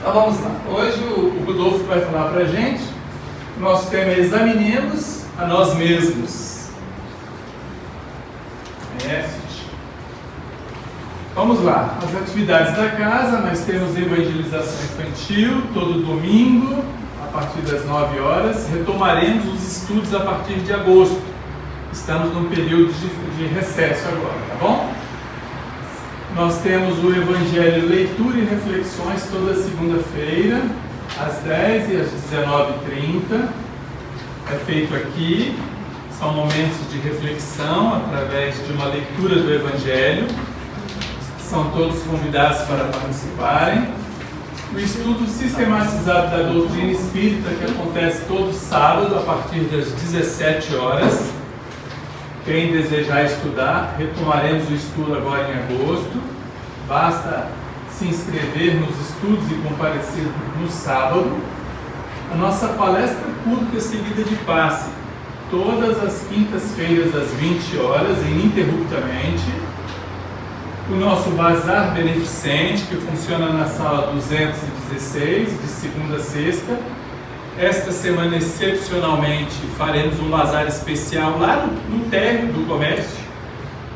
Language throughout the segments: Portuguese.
Então vamos lá. Hoje o Rodolfo vai falar para a gente. O nosso tema é examinemos a nós mesmos. Vamos lá. As atividades da casa, nós temos evangelização infantil todo domingo, a partir das 9 horas. Retomaremos os estudos a partir de agosto. Estamos num período de recesso agora, tá bom? Nós temos o Evangelho Leitura e Reflexões toda segunda-feira, às 10 e às 19h30. É feito aqui, são momentos de reflexão através de uma leitura do Evangelho. São todos convidados para participarem. O estudo sistematizado da doutrina espírita, que acontece todo sábado, a partir das 17 horas. Quem desejar estudar, retomaremos o estudo agora em agosto. Basta se inscrever nos estudos e comparecer no sábado. A nossa palestra pública seguida de passe, todas as quintas-feiras às 20 horas, ininterruptamente. O nosso bazar beneficente, que funciona na sala 216, de segunda a sexta. Esta semana, excepcionalmente, faremos um bazar especial lá no térreo do comércio,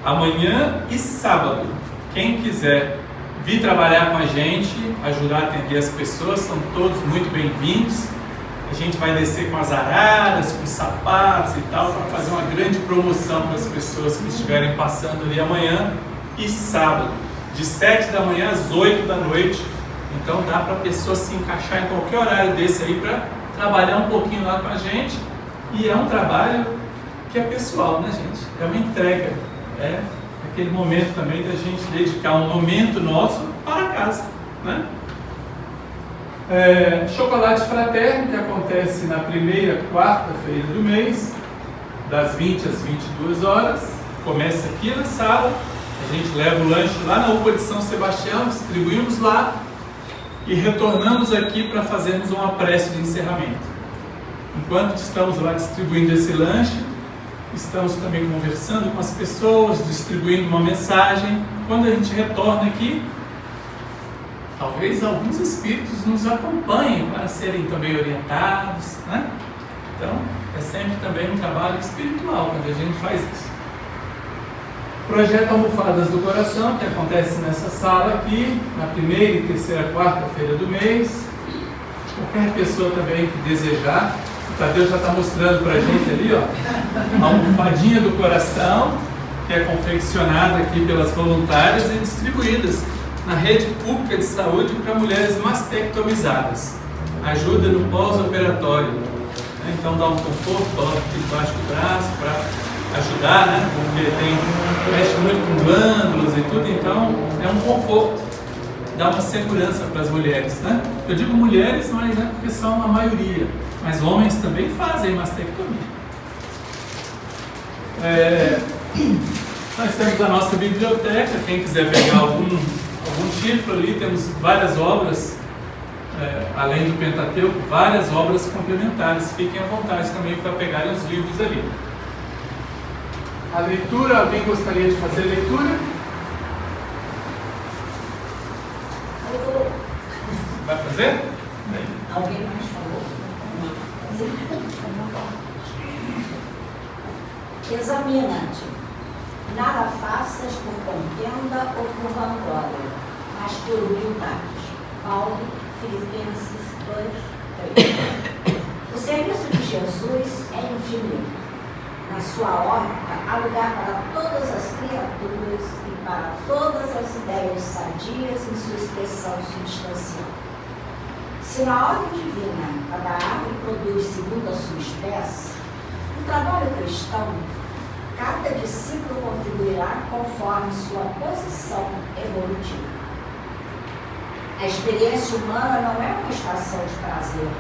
amanhã e sábado. Quem quiser vir trabalhar com a gente, ajudar a atender as pessoas, são todos muito bem-vindos. A gente vai descer com as araras, com sapatos e tal, para fazer uma grande promoção para as pessoas que estiverem passando ali amanhã e sábado, de 7 da manhã às 8 da noite. Então dá para a pessoa se encaixar em qualquer horário desse aí para trabalhar um pouquinho lá com a gente. E é um trabalho que é pessoal, né, gente? É uma entrega, é aquele momento também da gente dedicar um momento nosso para casa, né? Chocolate fraterno, que acontece na primeira quarta-feira do mês, das 20 às 22 horas. Começa aqui na sala, a gente leva o lanche lá na UPA de São Sebastião, distribuímos lá e retornamos aqui para fazermos uma prece de encerramento. Enquanto estamos lá distribuindo esse lanche, estamos também conversando com as pessoas, distribuindo uma mensagem. Quando a gente retorna aqui, talvez alguns espíritos nos acompanhem para serem também orientados, né? Então, é sempre também um trabalho espiritual quando a gente faz isso. Projeto Almofadas do Coração, que acontece nessa sala aqui, na primeira e terceira quarta-feira do mês. Qualquer pessoa também que desejar. O Tadeu já está mostrando para a gente ali, ó, a almofadinha do coração, que é confeccionada aqui pelas voluntárias e distribuídas na rede pública de saúde para mulheres mastectomizadas. Ajuda no pós-operatório. Então dá um conforto, coloca aqui debaixo do braço para ajudar, né? Porque mexe muito com glândulas e tudo, então é um conforto, dá uma segurança para as mulheres, né? Eu digo mulheres, mas é porque são a maioria, mas homens também fazem mastectomia. Nós temos a nossa biblioteca, quem quiser pegar algum título ali, temos várias obras, além do Pentateuco, várias obras complementares. Fiquem à vontade também para pegarem os livros ali. A leitura, alguém gostaria de fazer leitura? Vai fazer? Alguém mais falou? Examina-te. Nada faças por contenda ou por vanglória, mas por humildade. Paulo, Filipenses 2:3. O serviço de Jesus é infinito. Na sua órbita há lugar para todas as criaturas e para todas as ideias sadias em sua expressão substancial. Se na ordem divina cada árvore produz segundo a sua espécie, no trabalho cristão, cada discípulo contribuirá conforme sua posição evolutiva. A experiência humana não é uma estação de prazer.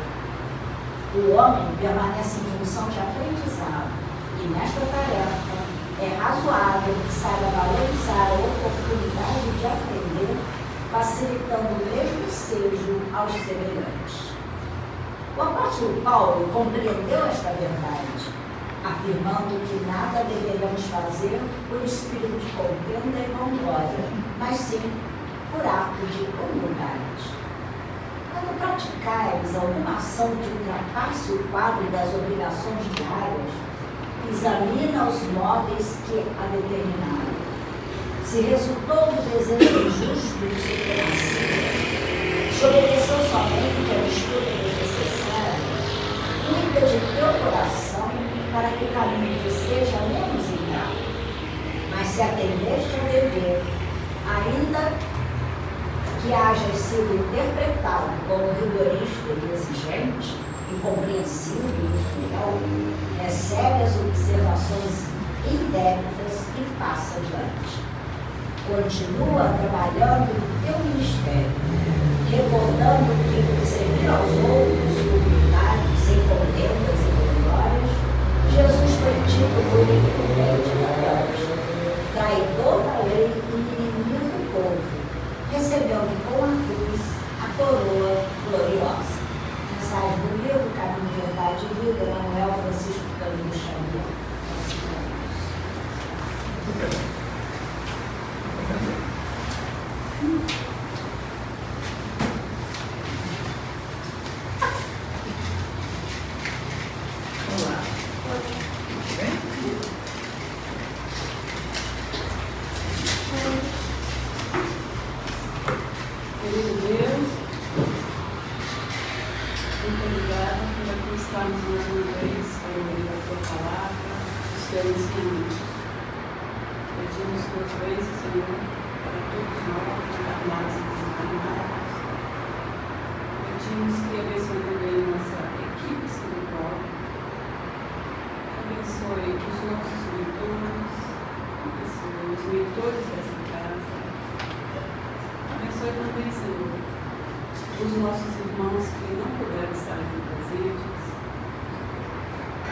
O homem permanece em função de aprendizado. E nesta tarefa é razoável que saiba valorizar a oportunidade de aprender, facilitando o mesmo ensejo aos semelhantes. O apóstolo Paulo compreendeu esta verdade, afirmando que nada deveríamos fazer por espírito de contenda e vanglória, mas sim por ato de humildade. Quando praticares alguma ação que ultrapasse o quadro das obrigações diárias, examina os móveis que a determinaram. Se resultou do desejo justo de supremacia, se obedeceu somente ao estudo necessário, cuida de teu coração para que o caminho te seja menos ingrato. Mas se atendeste ao dever, ainda que haja sido interpretado como rigorista e exigente, incompreensível e fiel, recebe as observações indébitas e passa adiante. Continua trabalhando no teu ministério, recordando que servir aos outros com humildade, sem contendas e glórias, Jesus foi tido por incumbente da glória, traidor da lei e inimigo do povo, recebendo com a cruz a coroa gloriosa. Mensagem do livro Caminho, Verdade e Vida, Manuel Francisco Cândido Xavier. Olá. Querido Deus, muito obrigada por aqui estarmos mais uma vez para ouvir a tua palavra, os teus ensinamentos. Pedimos tuas bênçãos, Senhor, para todos nós, encarnados e desencarnados. Pedimos que abençoe também nossa equipe espiritual. Abençoe os nossos mentores, abençoe os mentores dessa casa. Abençoe também, Senhor, os nossos irmãos que não puderam estar aqui presentes.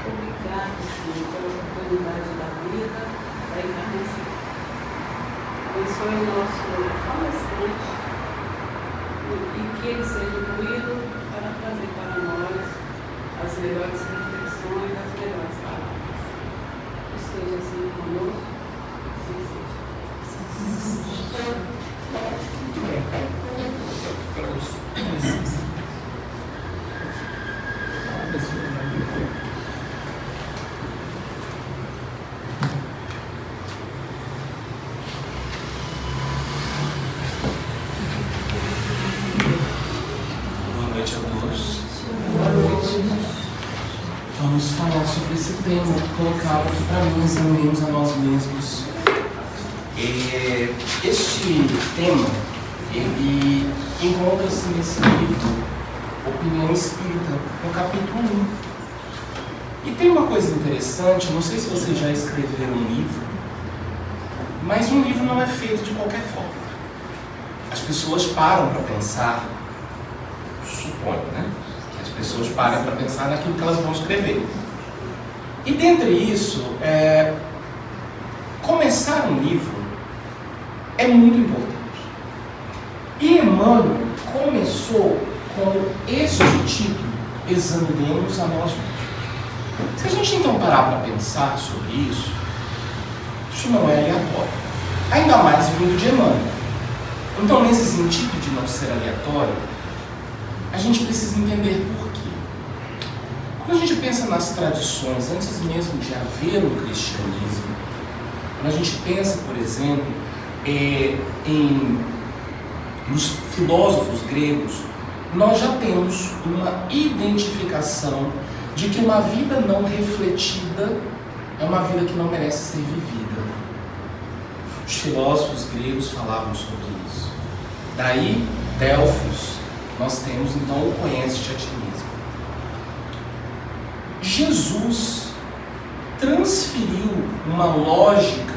Obrigado, Senhor, pela oportunidade da vida, da encarnação. Abençoe o nosso palestrante e que ele seja incluído para trazer para nós as melhores reflexões, as melhores palavras. Esteja assim conosco, assim seja. Boa noite a todos. Vamos falar sobre esse tema, colocado aqui para nós, examinemos a nós mesmos. Este tema, ele encontra-se nesse livro, Opinião Espírita, no capítulo 1. E tem uma coisa interessante, não sei se vocês já escreveram um livro, mas um livro não é feito de qualquer forma. As pessoas param para pensar, suponho, né? Que as pessoas param para pensar naquilo que elas vão escrever. E dentre isso, começar um livro é muito importante. E Emmanuel começou com este título, Examinemos a nós mesmos. Se a gente então parar para pensar sobre isso não é aleatório. Ainda mais vindo de Emmanuel. Então, nesse sentido de não ser aleatório, a gente precisa entender por quê. Quando a gente pensa nas tradições, antes mesmo de haver um cristianismo, quando a gente pensa, por exemplo, nos filósofos gregos, nós já temos uma identificação de que uma vida não refletida é uma vida que não merece ser vivida. Os filósofos gregos falavam sobre isso. Daí, Delfos, nós temos então o conhece-te a ti mesmo. Jesus transferiu uma lógica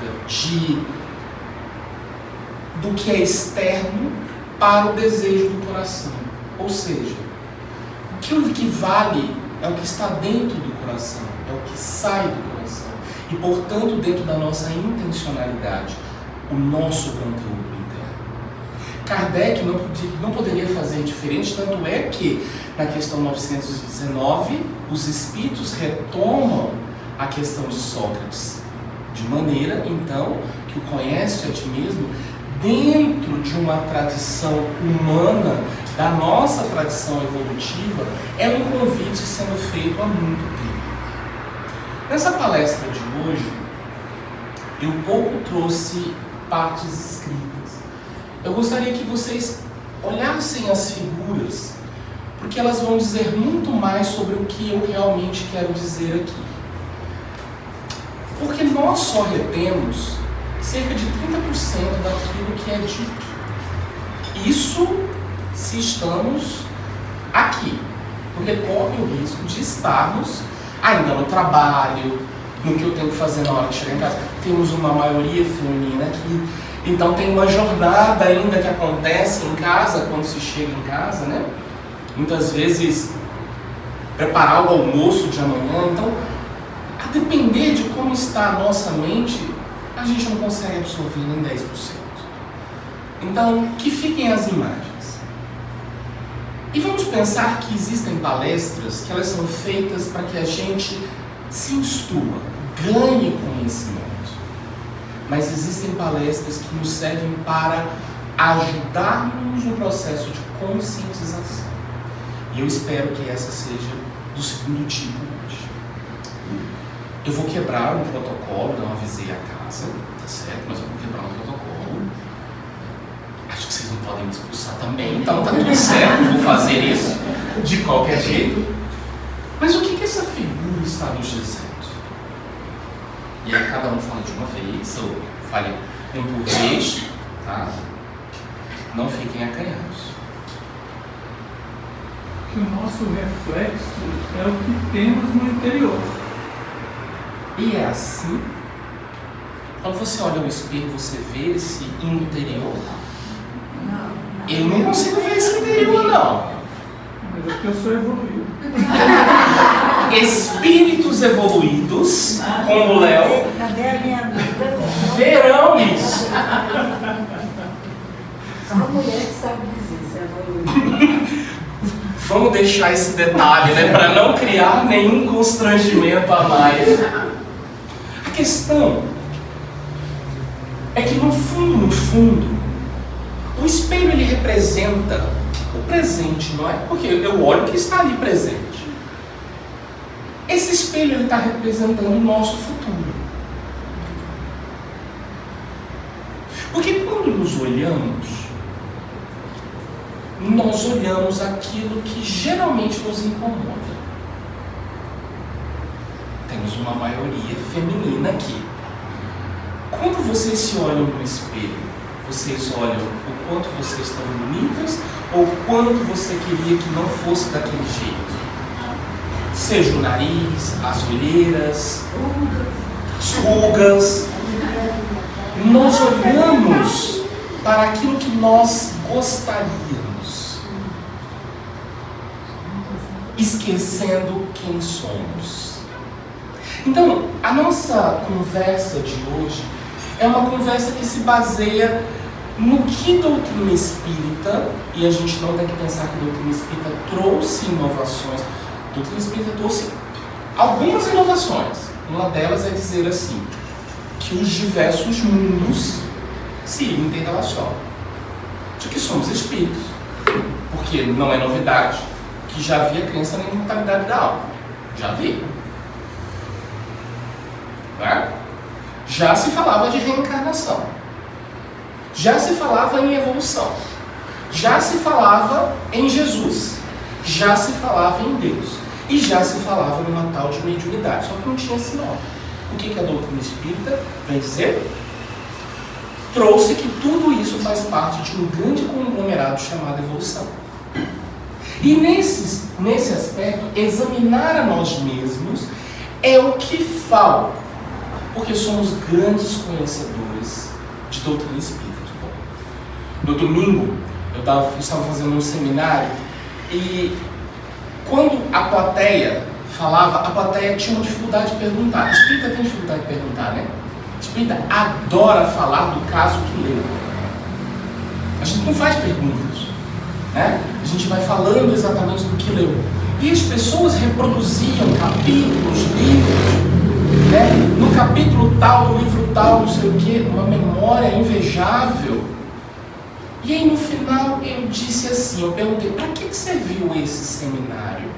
do que é externo para o desejo do coração. Ou seja, aquilo que vale é o que está dentro do coração, é o que sai do coração. E, portanto, dentro da nossa intencionalidade, o nosso conteúdo interno. Kardec não poderia fazer diferente, tanto é que, na questão 919, os espíritos retomam a questão de Sócrates, de maneira, então, que o conhece a ti mesmo dentro de uma tradição humana, da nossa tradição evolutiva, é um convite sendo feito há muito tempo. Nessa palestra de hoje, eu pouco trouxe partes escritas. Eu gostaria que vocês olhassem as figuras, porque elas vão dizer muito mais sobre o que eu realmente quero dizer aqui. Porque nós só retemos cerca de 30% daquilo que é dito. Isso se estamos aqui, porque corre o risco de estarmos ainda no trabalho, no que eu tenho que fazer na hora de chegar em casa. Temos uma maioria feminina aqui, então tem uma jornada ainda que acontece em casa, quando se chega em casa, né? Muitas vezes preparar o almoço de amanhã. Então, a depender de como está a nossa mente, a gente não consegue absorver nem 10%. Então, que fiquem as imagens. E vamos pensar que existem palestras que elas são feitas para que a gente se instrua, ganhe conhecimento. Mas existem palestras que nos servem para ajudarmos no processo de conscientização. E eu espero que essa seja do segundo tipo hoje. Eu vou quebrar um protocolo, não avisei a casa, tá certo? Mas eu vou quebrar um protocolo. Acho que vocês não podem me expulsar também, então tá tudo certo, vou fazer isso de qualquer jeito. Mas o que essa figura está nos dizendo? E aí cada um fala de uma vez, ou fale um por vez, tá? Não fiquem acanhados. Que o nosso reflexo é o que temos no interior. E é assim, quando você olha no espelho, você vê esse interior. Eu não consigo ver esse interior, não. Mas é porque eu sou evoluído. Espíritos evoluídos, como o Léo, Cadê a minha amiga? verão isso. Só uma mulher que sabe dizer se é evoluída. Vamos deixar esse detalhe, né, para não criar nenhum constrangimento a mais. A questão é que no fundo, o espelho ele representa o presente, não é? Porque eu olho o que está ali presente. Esse espelho ele está representando o nosso futuro. Porque quando nos olhamos, nós olhamos aquilo que geralmente nos incomoda. Temos uma maioria feminina aqui. Quando vocês se olham no espelho, vocês olham o quanto vocês estão bonitas ou o quanto você queria que não fosse daquele jeito? Seja o nariz, as olheiras, as rugas. Nós olhamos para aquilo que nós gostaríamos, esquecendo quem somos. Então, a nossa conversa de hoje é uma conversa que se baseia no que a doutrina espírita, e a gente não tem que pensar que a doutrina espírita trouxe inovações. A doutrina espírita trouxe algumas inovações. Uma delas é dizer assim, que os diversos mundos se interrelacionam. De que somos espíritos. Porque não é novidade que já havia crença na imortalidade da alma. Já havia. Né? Já se falava de reencarnação. Já se falava em evolução. Já se falava em Jesus. Já se falava em Deus. E já se falava numa tal de mediunidade. Só que não tinha esse nome. O que a doutrina espírita vem dizer? Trouxe que tudo isso faz parte de um grande conglomerado chamado evolução. E nesse aspecto, examinar a nós mesmos é o que falta. Porque somos grandes conhecedores de doutrina espírita. No domingo, eu estava fazendo um seminário e quando a plateia falava, a plateia tinha uma dificuldade de perguntar. Espírita tem dificuldade de perguntar, né? Espírita adora falar do caso que leu. A gente não faz perguntas, né? A gente vai falando exatamente do que leu. E as pessoas reproduziam capítulos, livros, né? No capítulo tal, no livro tal, não sei o quê, uma memória invejável. E aí no final eu disse assim, eu perguntei, para que serviu esse seminário?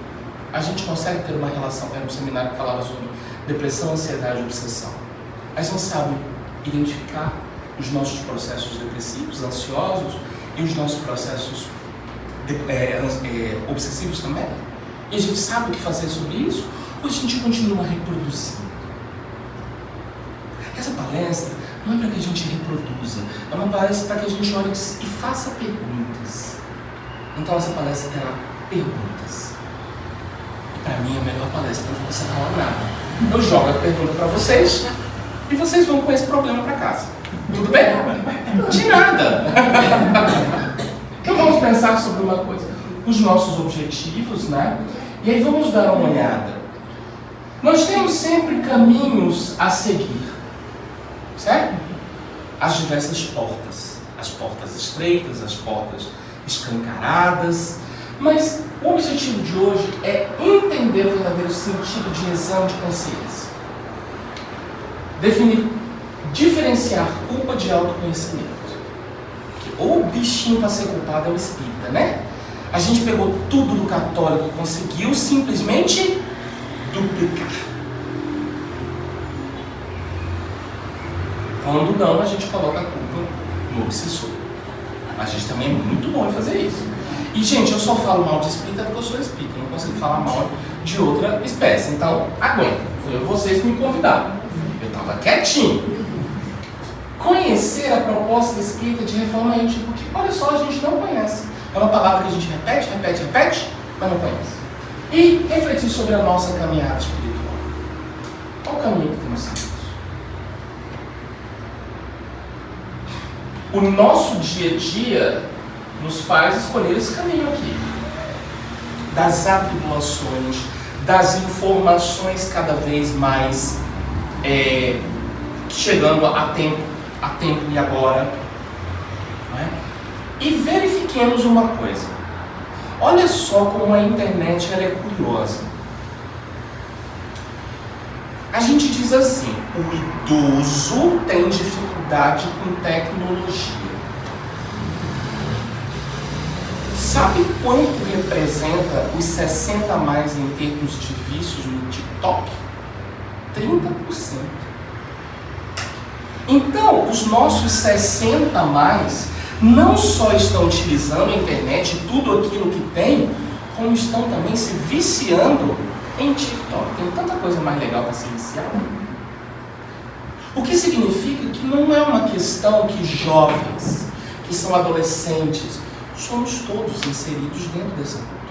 A gente consegue ter uma relação, era um seminário que falava sobre depressão, ansiedade e obsessão. A gente sabe identificar os nossos processos depressivos, ansiosos, e os nossos processos obsessivos também? E a gente sabe o que fazer sobre isso? Ou a gente continua reproduzindo? Essa palestra não é para que a gente reproduza, é uma palestra para que a gente olhe e faça perguntas. Então essa palestra terá perguntas. E para mim é a melhor palestra para você falar nada. Eu jogo a pergunta para vocês e vocês vão com esse problema para casa. Tudo bem? De nada. Então vamos pensar sobre uma coisa. Os nossos objetivos, né? E aí vamos dar uma olhada. Nós temos sempre caminhos a seguir. Certo? As diversas portas. As portas estreitas, as portas escancaradas. Mas o objetivo de hoje é entender o verdadeiro sentido de exame de consciência. Definir, diferenciar culpa de autoconhecimento. Porque o bichinho para ser culpado é o espírita, né? A gente pegou tudo do católico e conseguiu simplesmente duplicar. Quando não, a gente coloca a culpa no obsessor. A gente também é muito bom em fazer isso. E, gente, eu só falo mal de espírita porque eu sou espírita. Eu não consigo falar mal de outra espécie. Então, aguenta. Foi vocês que me convidaram. Eu estava quietinho. Conhecer a proposta espírita de reforma íntima, porque, olha só, a gente não conhece. É uma palavra que a gente repete, mas não conhece. E refletir sobre a nossa caminhada espiritual. Qual o caminho que temos seguido? O nosso dia a dia nos faz escolher esse caminho aqui. Das atribulações, das informações cada vez mais chegando a tempo e agora. Não é? E verifiquemos uma coisa. Olha só como a internet ela é curiosa. A gente diz assim, o idoso tem dificuldade com tecnologia. Sabe quanto representa os 60 a mais em termos de vícios no TikTok? 30%. Então, os nossos 60 a mais não só estão utilizando a internet e tudo aquilo que tem, como estão também se viciando em TikTok. Tem tanta coisa mais legal para se viciar. O que significa que não é uma questão que jovens, que são adolescentes, somos todos inseridos dentro dessa cultura.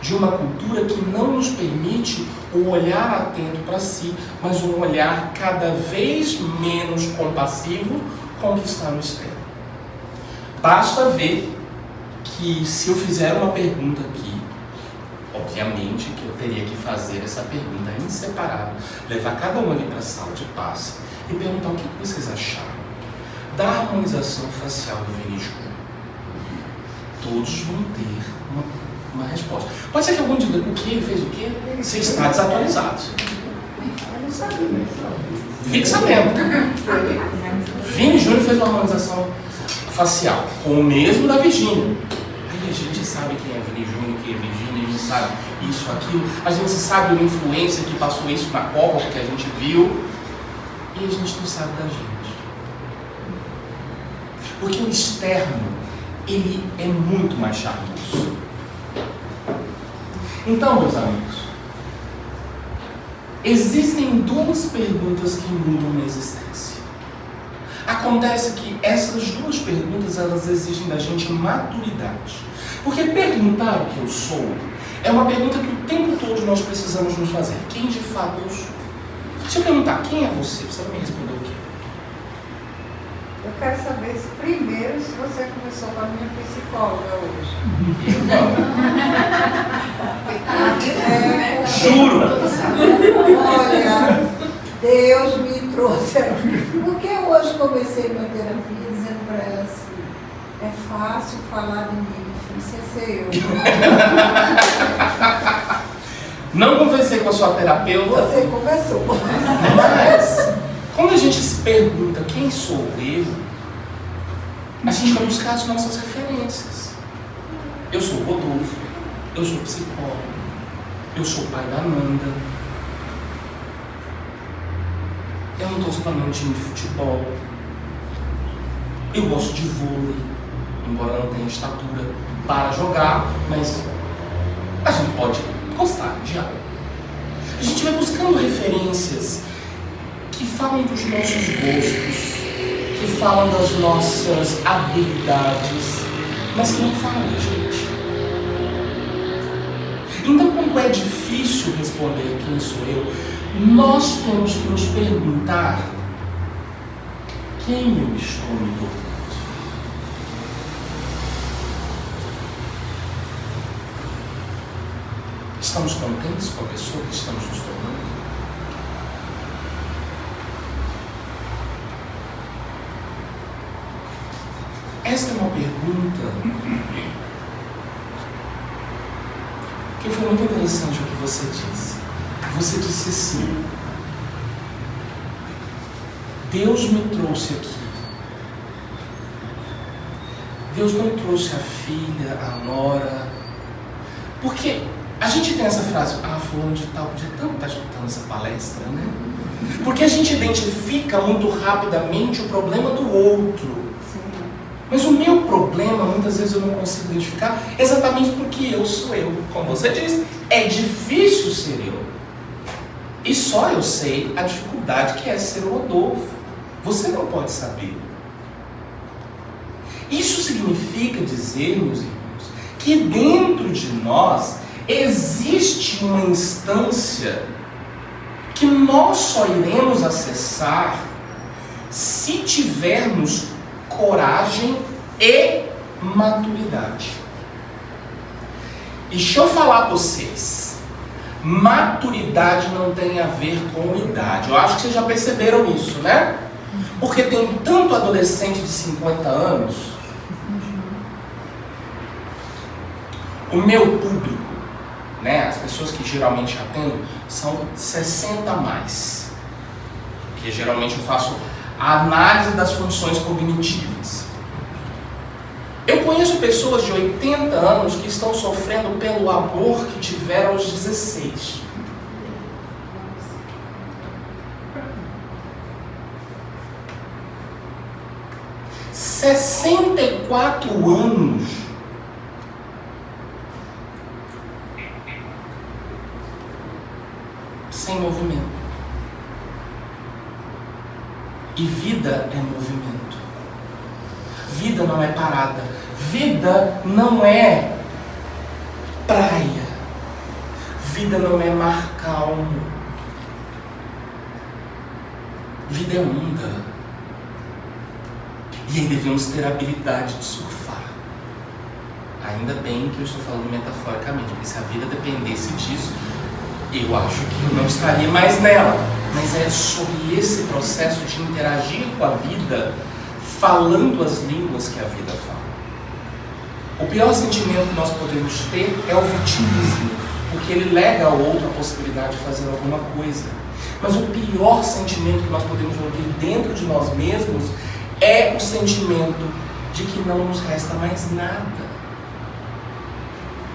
De uma cultura que não nos permite um olhar atento para si, mas um olhar cada vez menos compassivo com o que está no externo. Basta ver que se eu fizer uma pergunta aqui, obviamente que eu teria que fazer essa pergunta em separado, levar cada um ali para a sala de paz e perguntar o que vocês acharam da harmonização facial do Vinícius. Todos vão ter uma resposta. Pode ser que algum diga o que ele fez o quê? Você está desatualizado. Fique sabendo. Vini Júnior fez uma harmonização facial com o mesmo da Virgínia. Aí a gente sabe quem é Vini Júnior, quem é Virgínia, a gente sabe isso, aquilo. A gente sabe uma influência que passou isso na Copa, porque a gente viu. E a gente não sabe da gente. Porque o externo, ele é muito mais charmoso. Então, meus amigos, existem duas perguntas que mudam na existência. Acontece que essas duas perguntas, elas exigem da gente maturidade. Porque perguntar o que eu sou é uma pergunta que o tempo todo nós precisamos nos fazer. Quem de fato eu sou? Se eu perguntar quem é você, você vai me responder o quê? Eu quero saber se primeiro se você conversou com a minha psicóloga hoje. Juro! Olha, Deus me trouxe. Porque eu hoje comecei minha terapia dizendo para ela assim, é fácil falar de mim, isso é ser eu. Não conversei com a sua terapeuta. Você conversou. Mas, quando a gente se pergunta quem sou eu, a gente vai buscar as nossas referências. Eu sou o Rodolfo, eu sou psicólogo, eu sou o pai da Amanda, eu não torço para nenhum time de futebol, eu gosto de vôlei, embora não tenha estatura para jogar, mas a gente pode gostar de algo. A gente vai buscando referências que falam dos nossos gostos, que falam das nossas habilidades, mas que não falam da gente. Então, quando é difícil responder quem sou eu, nós temos que nos perguntar quem eu estou me tornando. Estamos contentes com a pessoa que estamos nos tornando? Esta é uma pergunta que foi muito interessante o que você disse. Você disse assim: Deus me trouxe aqui. Deus não trouxe a filha, a nora. Porque a gente tem essa frase, fulano de tal podia tanto estar escutando essa palestra, né? Porque a gente identifica muito rapidamente o problema do outro. Mas o meu problema, muitas vezes eu não consigo identificar exatamente porque eu sou eu. Como você disse, é difícil ser eu. E só eu sei a dificuldade que é ser o Rodolfo. Você não pode saber. Isso significa dizer, meus irmãos, que dentro de nós existe uma instância que nós só iremos acessar se tivermos coragem e maturidade. E deixa eu falar para vocês, maturidade não tem a ver com idade. Eu acho que vocês já perceberam isso, né? Porque tem tanto adolescente de 50 anos. O meu público, né, as pessoas que geralmente atendo, são 60 a mais. Porque geralmente eu faço a análise das funções cognitivas. Eu conheço pessoas de 80 anos que estão sofrendo pelo amor que tiveram aos 16. – 64 anos sem movimento. E vida é movimento. Vida não é parada. Vida não é praia. Vida não é mar calmo. Vida é onda. E aí devemos ter a habilidade de surfar. Ainda bem que eu estou falando metaforicamente, porque se a vida dependesse disso, eu acho que eu não estaria mais nela. Mas é sobre esse processo de interagir com a vida, falando as línguas que a vida fala. O pior sentimento que nós podemos ter é o vitimismo, porque ele lega ao outro a possibilidade de fazer alguma coisa. Mas o pior sentimento que nós podemos ter dentro de nós mesmos é o sentimento de que não nos resta mais nada.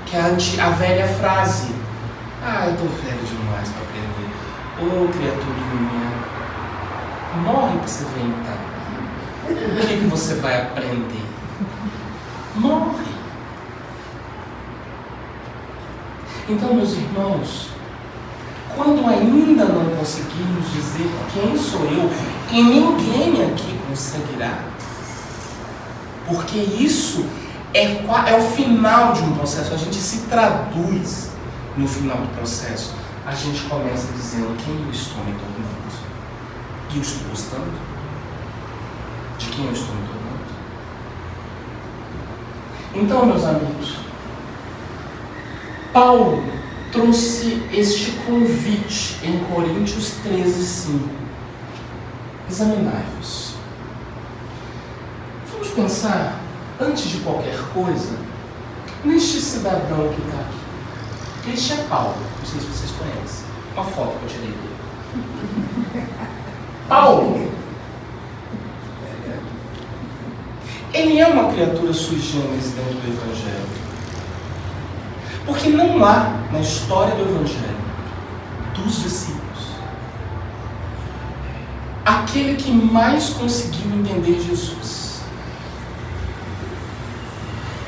Que é a velha frase: eu tô velho demais para aprender. Ô criaturinha, morre pra você ver então. O que você vai aprender? Morre. Então, meus irmãos, quando ainda não conseguimos dizer quem sou eu, e ninguém aqui conseguirá, porque isso é o final de um processo, a gente se traduz no final do processo. A gente começa dizendo quem eu estou me tornando. E eu estou gostando de quem eu estou me tornando. Então, meus amigos, Paulo trouxe este convite em Coríntios 13:5. Examinai-vos. Vamos pensar, antes de qualquer coisa, neste cidadão que está aqui. Este é Paulo, não sei se vocês conhecem. Uma foto que eu tirei dele. Paulo, ele é uma criatura sui generis dentro do Evangelho. Porque não há na história do Evangelho dos discípulos aquele que mais conseguiu entender Jesus.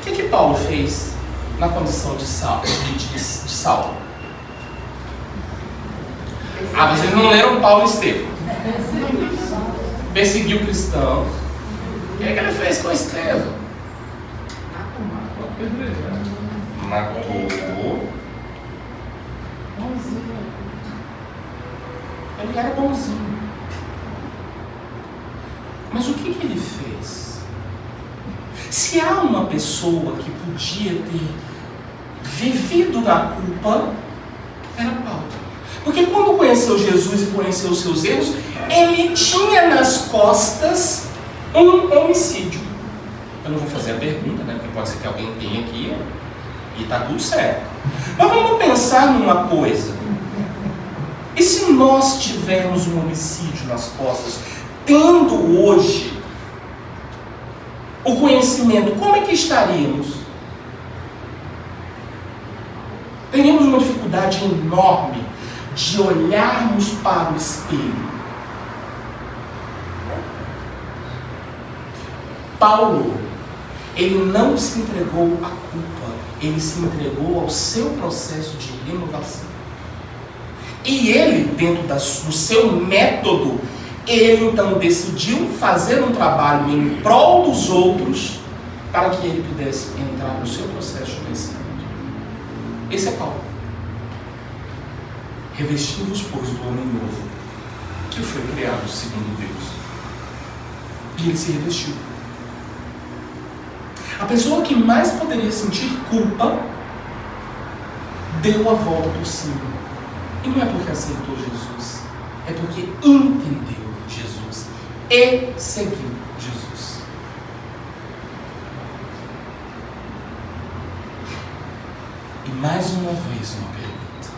O que Paulo fez na condição de Saulo? Vocês não leram Paulo e Estevão. Perseguiu cristãos. O que ele fez com Estevão? Matou. Ele era bonzinho. Mas o que ele fez? Se há uma pessoa que podia ter vivido da culpa, era Paulo. Porque quando conheceu Jesus e conheceu os seus erros, ele tinha nas costas um homicídio. Eu não vou fazer a pergunta, né? Porque pode ser que alguém tenha aqui e está tudo certo. Mas vamos pensar numa coisa. E se nós tivermos um homicídio nas costas, tendo hoje o conhecimento, como é que estaríamos? Teríamos uma dificuldade enorme de olharmos para o espelho. Paulo, ele não se entregou à culpa, ele se entregou ao seu processo de renovação. E ele, dentro do seu método, ele então decidiu fazer um trabalho em prol dos outros para que ele pudesse entrar no seu processo de crescimento. Esse é Paulo. Revesti-vos, pois, do homem novo, que foi criado segundo Deus. E ele se revestiu. A pessoa que mais poderia sentir culpa deu a volta por cima. E não é porque aceitou Jesus, é porque entendeu Jesus e seguiu Jesus. E mais uma vez uma pergunta.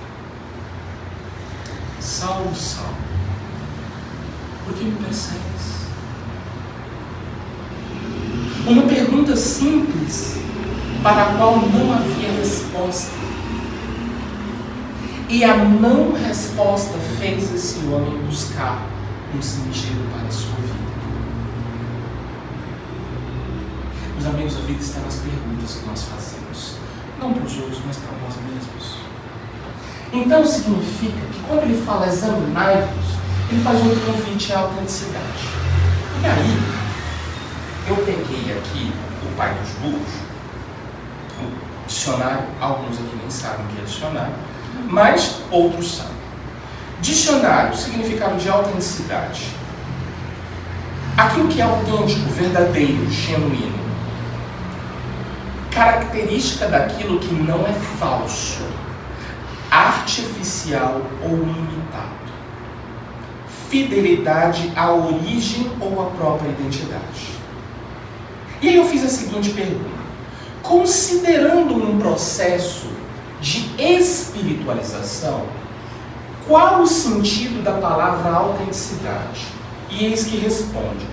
Saulo, Saulo, por que me persegues? Uma pergunta simples para a qual não havia resposta. E a não resposta fez esse homem buscar um sentido para a sua vida. Meus amigos, a vida está nas perguntas que nós fazemos. Não para os outros, mas para nós mesmos. Então significa que quando ele fala examinai-vos, ele faz um convite à autenticidade. E aí, eu peguei aqui o pai dos burros, o dicionário, alguns aqui nem sabem o que é dicionário, mas outros sabem. Dicionário, significado de autenticidade. Aquilo que é autêntico, verdadeiro, genuíno. Característica daquilo que não é falso, artificial ou imitado. Fidelidade à origem ou à própria identidade. E aí eu fiz a seguinte pergunta. Considerando um processo de espiritualização, qual o sentido da palavra autenticidade? E eis que responde.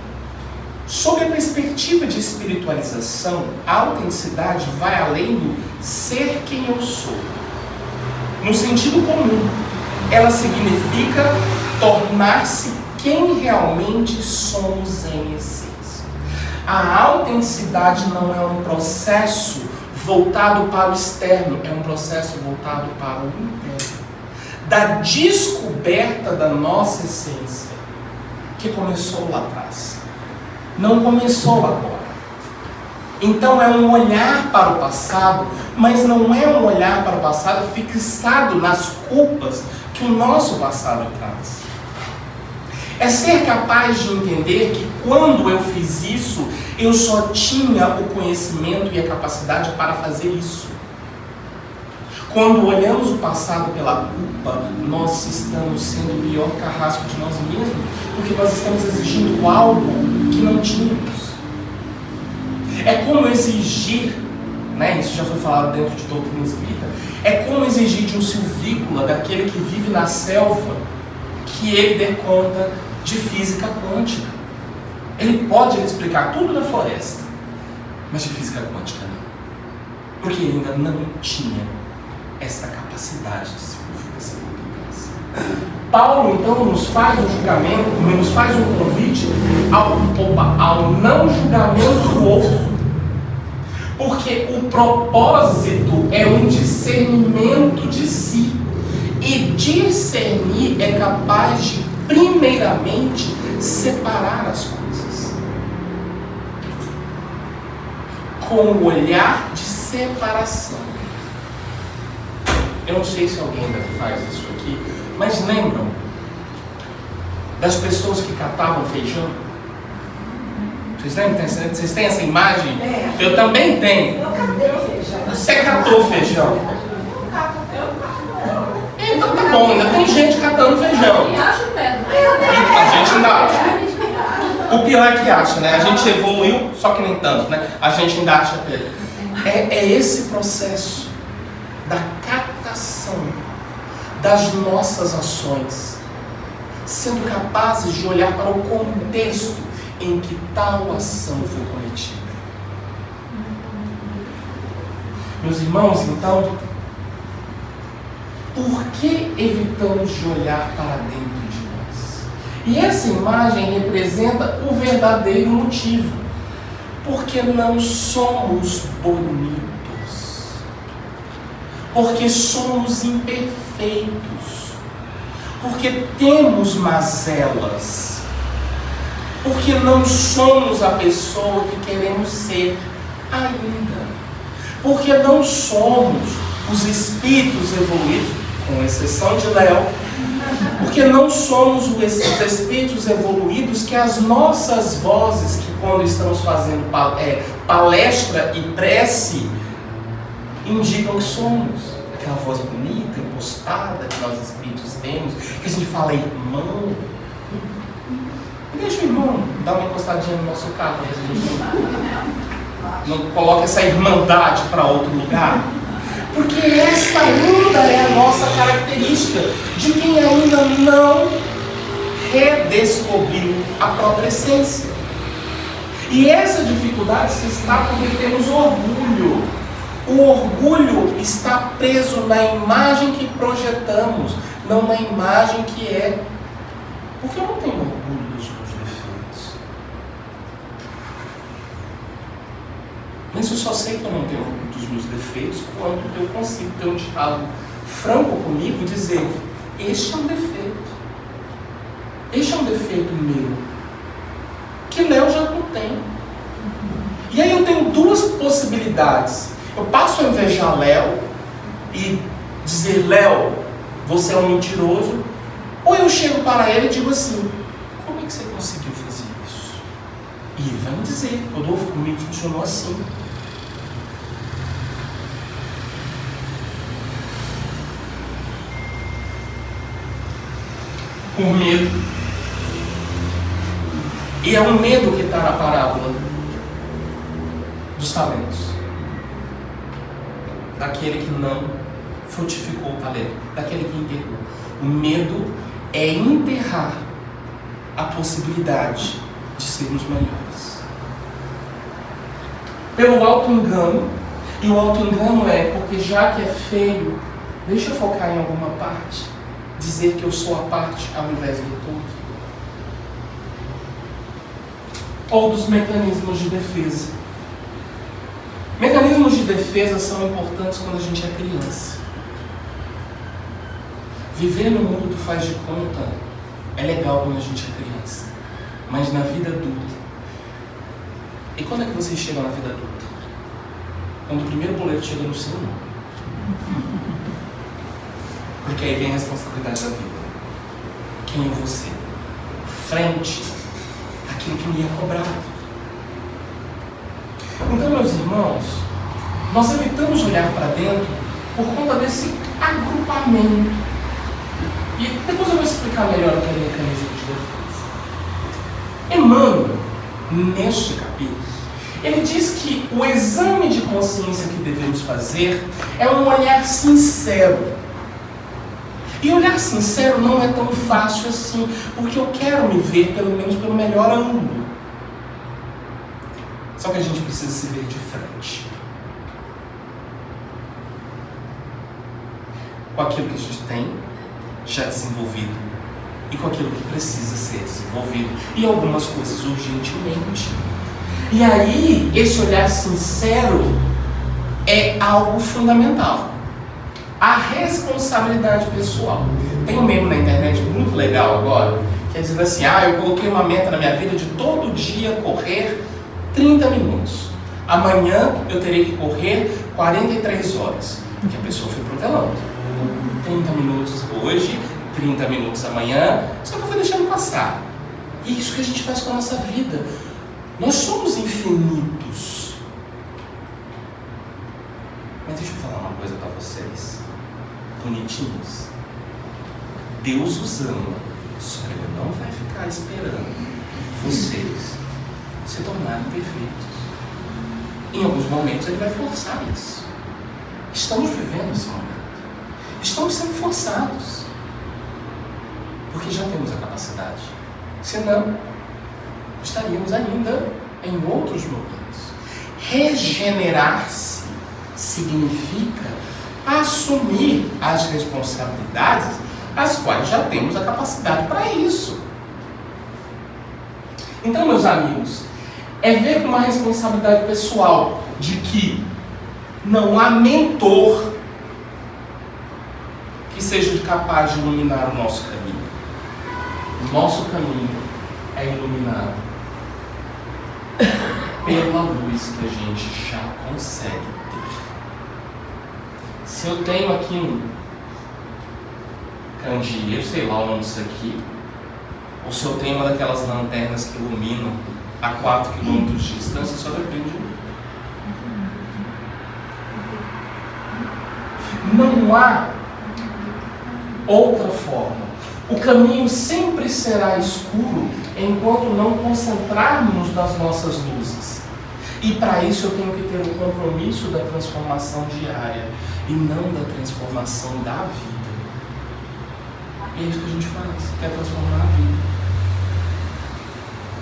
Sob a perspectiva de espiritualização, a autenticidade vai além do ser quem eu sou. No sentido comum, ela significa tornar-se quem realmente somos em essência. A autenticidade não é um processo voltado para o externo, é um processo voltado para o interno. Da descoberta da nossa essência, que começou lá atrás. Não começou agora. Então é um olhar para o passado, mas não é um olhar para o passado fixado nas culpas que o nosso passado traz. É ser capaz de entender que quando eu fiz isso, eu só tinha o conhecimento e a capacidade para fazer isso. Quando olhamos o passado pela culpa, nós estamos sendo o pior carrasco de nós mesmos, porque nós estamos exigindo algo que não tínhamos. É como exigir, né, isso já foi falado dentro de doutrina espírita, é como exigir de um silvícola, daquele que vive na selva, que ele dê conta de física quântica. Ele pode explicar tudo da floresta, mas de física quântica não. Porque ele ainda não tinha essa capacidade de desenvolver essa competência. Paulo então nos faz um julgamento, nos faz um convite ao não julgamento do outro. Porque o propósito é um discernimento de si. E discernir é capaz de, primeiramente, separar as coisas. Com o olhar de separação. Eu não sei se alguém ainda faz isso aqui, mas lembram das pessoas que catavam feijão? Vocês lembram? Vocês têm essa imagem? É. Eu também tenho. Eu catei o feijão. Você catou feijão? Então tá bom, ainda tem gente catando feijão. A gente ainda acha. O pior é que acha, né? A gente evoluiu, só que nem tanto, né? A gente ainda acha Pedro. É esse processo da captação das nossas ações, sendo capazes de olhar para o contexto em que tal ação foi cometida. Meus irmãos, então, por que evitamos de olhar para dentro de nós? E essa imagem representa o verdadeiro motivo. Porque não somos bonitos. Porque somos imperfeitos. Porque temos mazelas. Porque não somos a pessoa que queremos ser ainda. Porque não somos os espíritos evoluídos, com exceção de Léo, porque não somos os espíritos evoluídos que as nossas vozes, que quando estamos fazendo palestra e prece, indicam que somos. Aquela voz bonita, impostada que nós espíritos temos, que a gente fala irmão. Deixa o irmão dar uma encostadinha no nosso carro, mas a gente não coloca essa irmandade para outro lugar. Porque esta ainda é a nossa característica de quem ainda não redescobriu a própria essência. E essa dificuldade se está porque temos orgulho. O orgulho está preso na imagem que projetamos, não na imagem que é. Porque eu não tenho orgulho dos meus defeitos. Mas eu só sei que eu não tenho orgulho dos meus defeitos quando eu consigo ter um diálogo franco comigo e dizer: este é um defeito. Este é um defeito meu. Que Léo já não tem. E aí eu tenho duas possibilidades. Eu passo a invejar Léo e dizer: Léo, você é um mentiroso. Ou eu chego para ele e digo assim: como é que você conseguiu fazer isso? E ele vai me dizer: Rodolfo, comigo funcionou assim. Por medo. E é o medo que está na parábola dos talentos. Daquele que não frutificou o talento, daquele que enterrou. O medo é enterrar a possibilidade de sermos melhores. Pelo auto-engano, e o auto-engano é porque já que é feio, deixa eu focar em alguma parte, dizer que eu sou a parte ao invés do todo. Ou dos mecanismos de defesa. Mecanismos de defesa são importantes quando a gente é criança. Viver no mundo do faz de conta é legal quando a gente é criança. Mas na vida adulta. E quando é que vocês chegam na vida adulta? Quando o primeiro boleto chega no seu nome. Porque aí vem a responsabilidade da vida. Quem é você? Frente àquilo que me é cobrado. Então, meus irmãos, nós evitamos olhar para dentro por conta desse agrupamento. E depois eu vou explicar melhor o que é o mecanismo de defesa. Emmanuel, neste capítulo, ele diz que o exame de consciência que devemos fazer é um olhar sincero. E olhar sincero não é tão fácil assim, porque eu quero me ver pelo menos pelo melhor ângulo. Só que a gente precisa se ver de frente. Com aquilo que a gente tem já desenvolvido e com aquilo que precisa ser desenvolvido. E algumas coisas urgentemente. E aí, esse olhar sincero é algo fundamental. A responsabilidade pessoal. Tem um meme na internet muito legal agora, que é dizendo assim, eu coloquei uma meta na minha vida de todo dia correr 30 minutos. Amanhã eu terei que correr 43 horas. Porque a pessoa foi protelando. 30 minutos hoje, 30 minutos amanhã, só que eu fui deixando passar. E é isso que a gente faz com a nossa vida. Nós somos infinitos. Mas deixa eu falar uma coisa para vocês. Bonitinhos. Deus os ama, só que Ele não vai ficar esperando vocês se tornarem perfeitos. Em alguns momentos Ele vai forçar isso. Estamos vivendo esse momento. Estamos sendo forçados. Porque já temos a capacidade. Senão, estaríamos ainda em outros momentos. Regenerar-se significa assumir as responsabilidades as quais já temos a capacidade para isso. Então, meus amigos, é ver com uma responsabilidade pessoal de que não há mentor que seja capaz de iluminar o nosso caminho. O nosso caminho é iluminado pela luz que a gente já consegue ter. Se eu tenho aqui um candeeiro, sei lá o nome disso aqui, ou se eu tenho uma daquelas lanternas que iluminam a 4 km de distância, só depende de mim. Não há outra forma. O caminho sempre será escuro enquanto não concentrarmos nas nossas luzes. E para isso eu tenho que ter o compromisso da transformação diária e não da transformação da vida. E é isso que a gente faz, quer transformar a vida.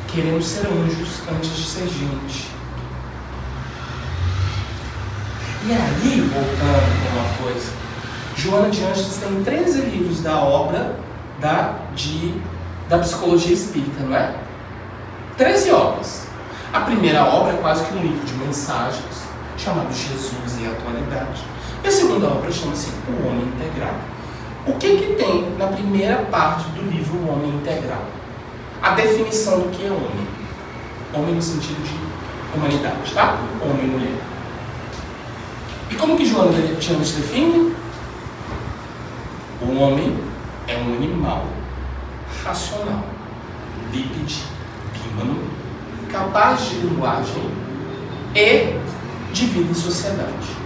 Queremos ser anjos antes de ser gente. E aí, voltando para uma coisa, Joana de Ângeles tem 13 livros da obra da psicologia espírita, não é? 13 obras. A primeira obra é quase que um livro de mensagens, chamado Jesus e a Atualidade. E a segunda obra chama-se O Homem Integral. O que tem na primeira parte do livro O Homem Integral? A definição do que é homem. Homem no sentido de humanidade, tá? Homem e mulher. E como que Joana de Ângeles define? O homem é um animal racional, bípede, bímano, capaz de linguagem e de vida em sociedade.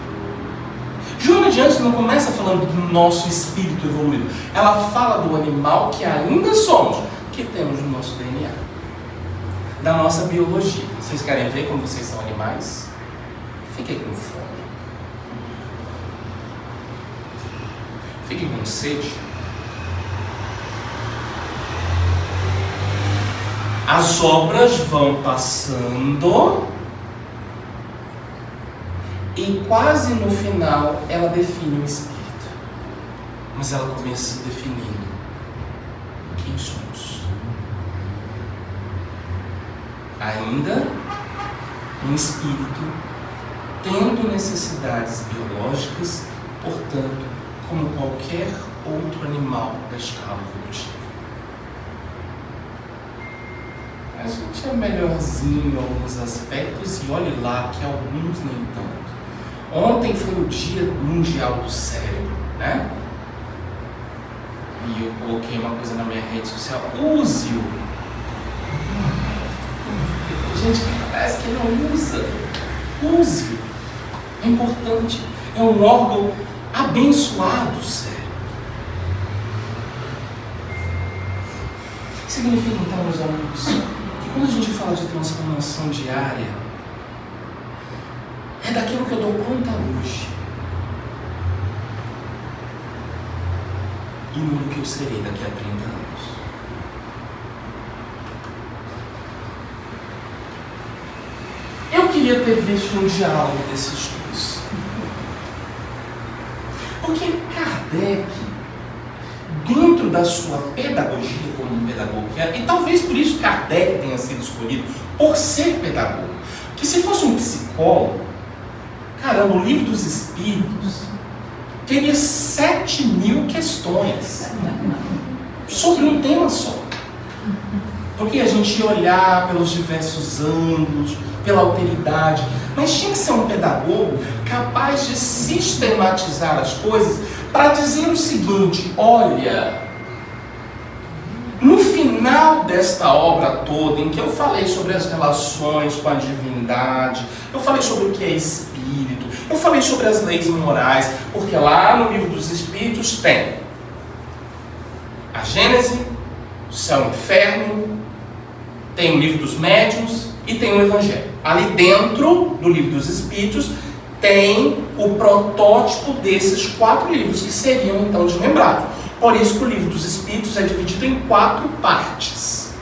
Joana de Ângeles não começa falando do nosso espírito evoluído. Ela fala do animal que ainda somos, que temos no nosso DNA, da nossa biologia. Vocês querem ver como vocês são animais? Fiquem com fome. Fiquem com sede. As obras vão passando e quase no final ela define o espírito. Mas ela começa definindo quem somos. Ainda um espírito tendo necessidades biológicas, portanto, como qualquer outro animal da escala evolutiva. A gente é melhorzinho em alguns aspectos e olhe lá que alguns nem tanto. Ontem foi o Dia Mundial do Cérebro, né? E eu coloquei uma coisa na minha rede social. Use-o! Tem gente que parece que não usa. Use-o! É importante. É um órgão abençoado, o cérebro. Significa então, meus amigos, que quando a gente fala de transformação diária, é daquilo que eu dou conta hoje e não do que eu serei daqui a 30 anos. Eu queria ter visto um diálogo desses dois. Porque Kardec, dentro da sua pedagogia como um pedagogo que é, e talvez por isso Kardec tenha sido escolhido por ser pedagogo, que se fosse um psicólogo, caramba, o Livro dos Espíritos teria 7.000 questões sobre um tema só. Porque a gente ia olhar pelos diversos ângulos, pela alteridade, mas tinha que ser um pedagogo capaz de sistematizar as coisas para dizer o seguinte: olha, no final desta obra toda, em que eu falei sobre as relações com a divindade, eu falei sobre o que é espírito, eu falei sobre as leis morais, porque lá no Livro dos Espíritos tem a Gênese, o céu e o inferno, tem o Livro dos Médiuns e tem o Evangelho. Ali dentro do Livro dos Espíritos tem o protótipo desses 4 livros, que seriam então desmembrados. Por isso que o Livro dos Espíritos é dividido em 4 partes.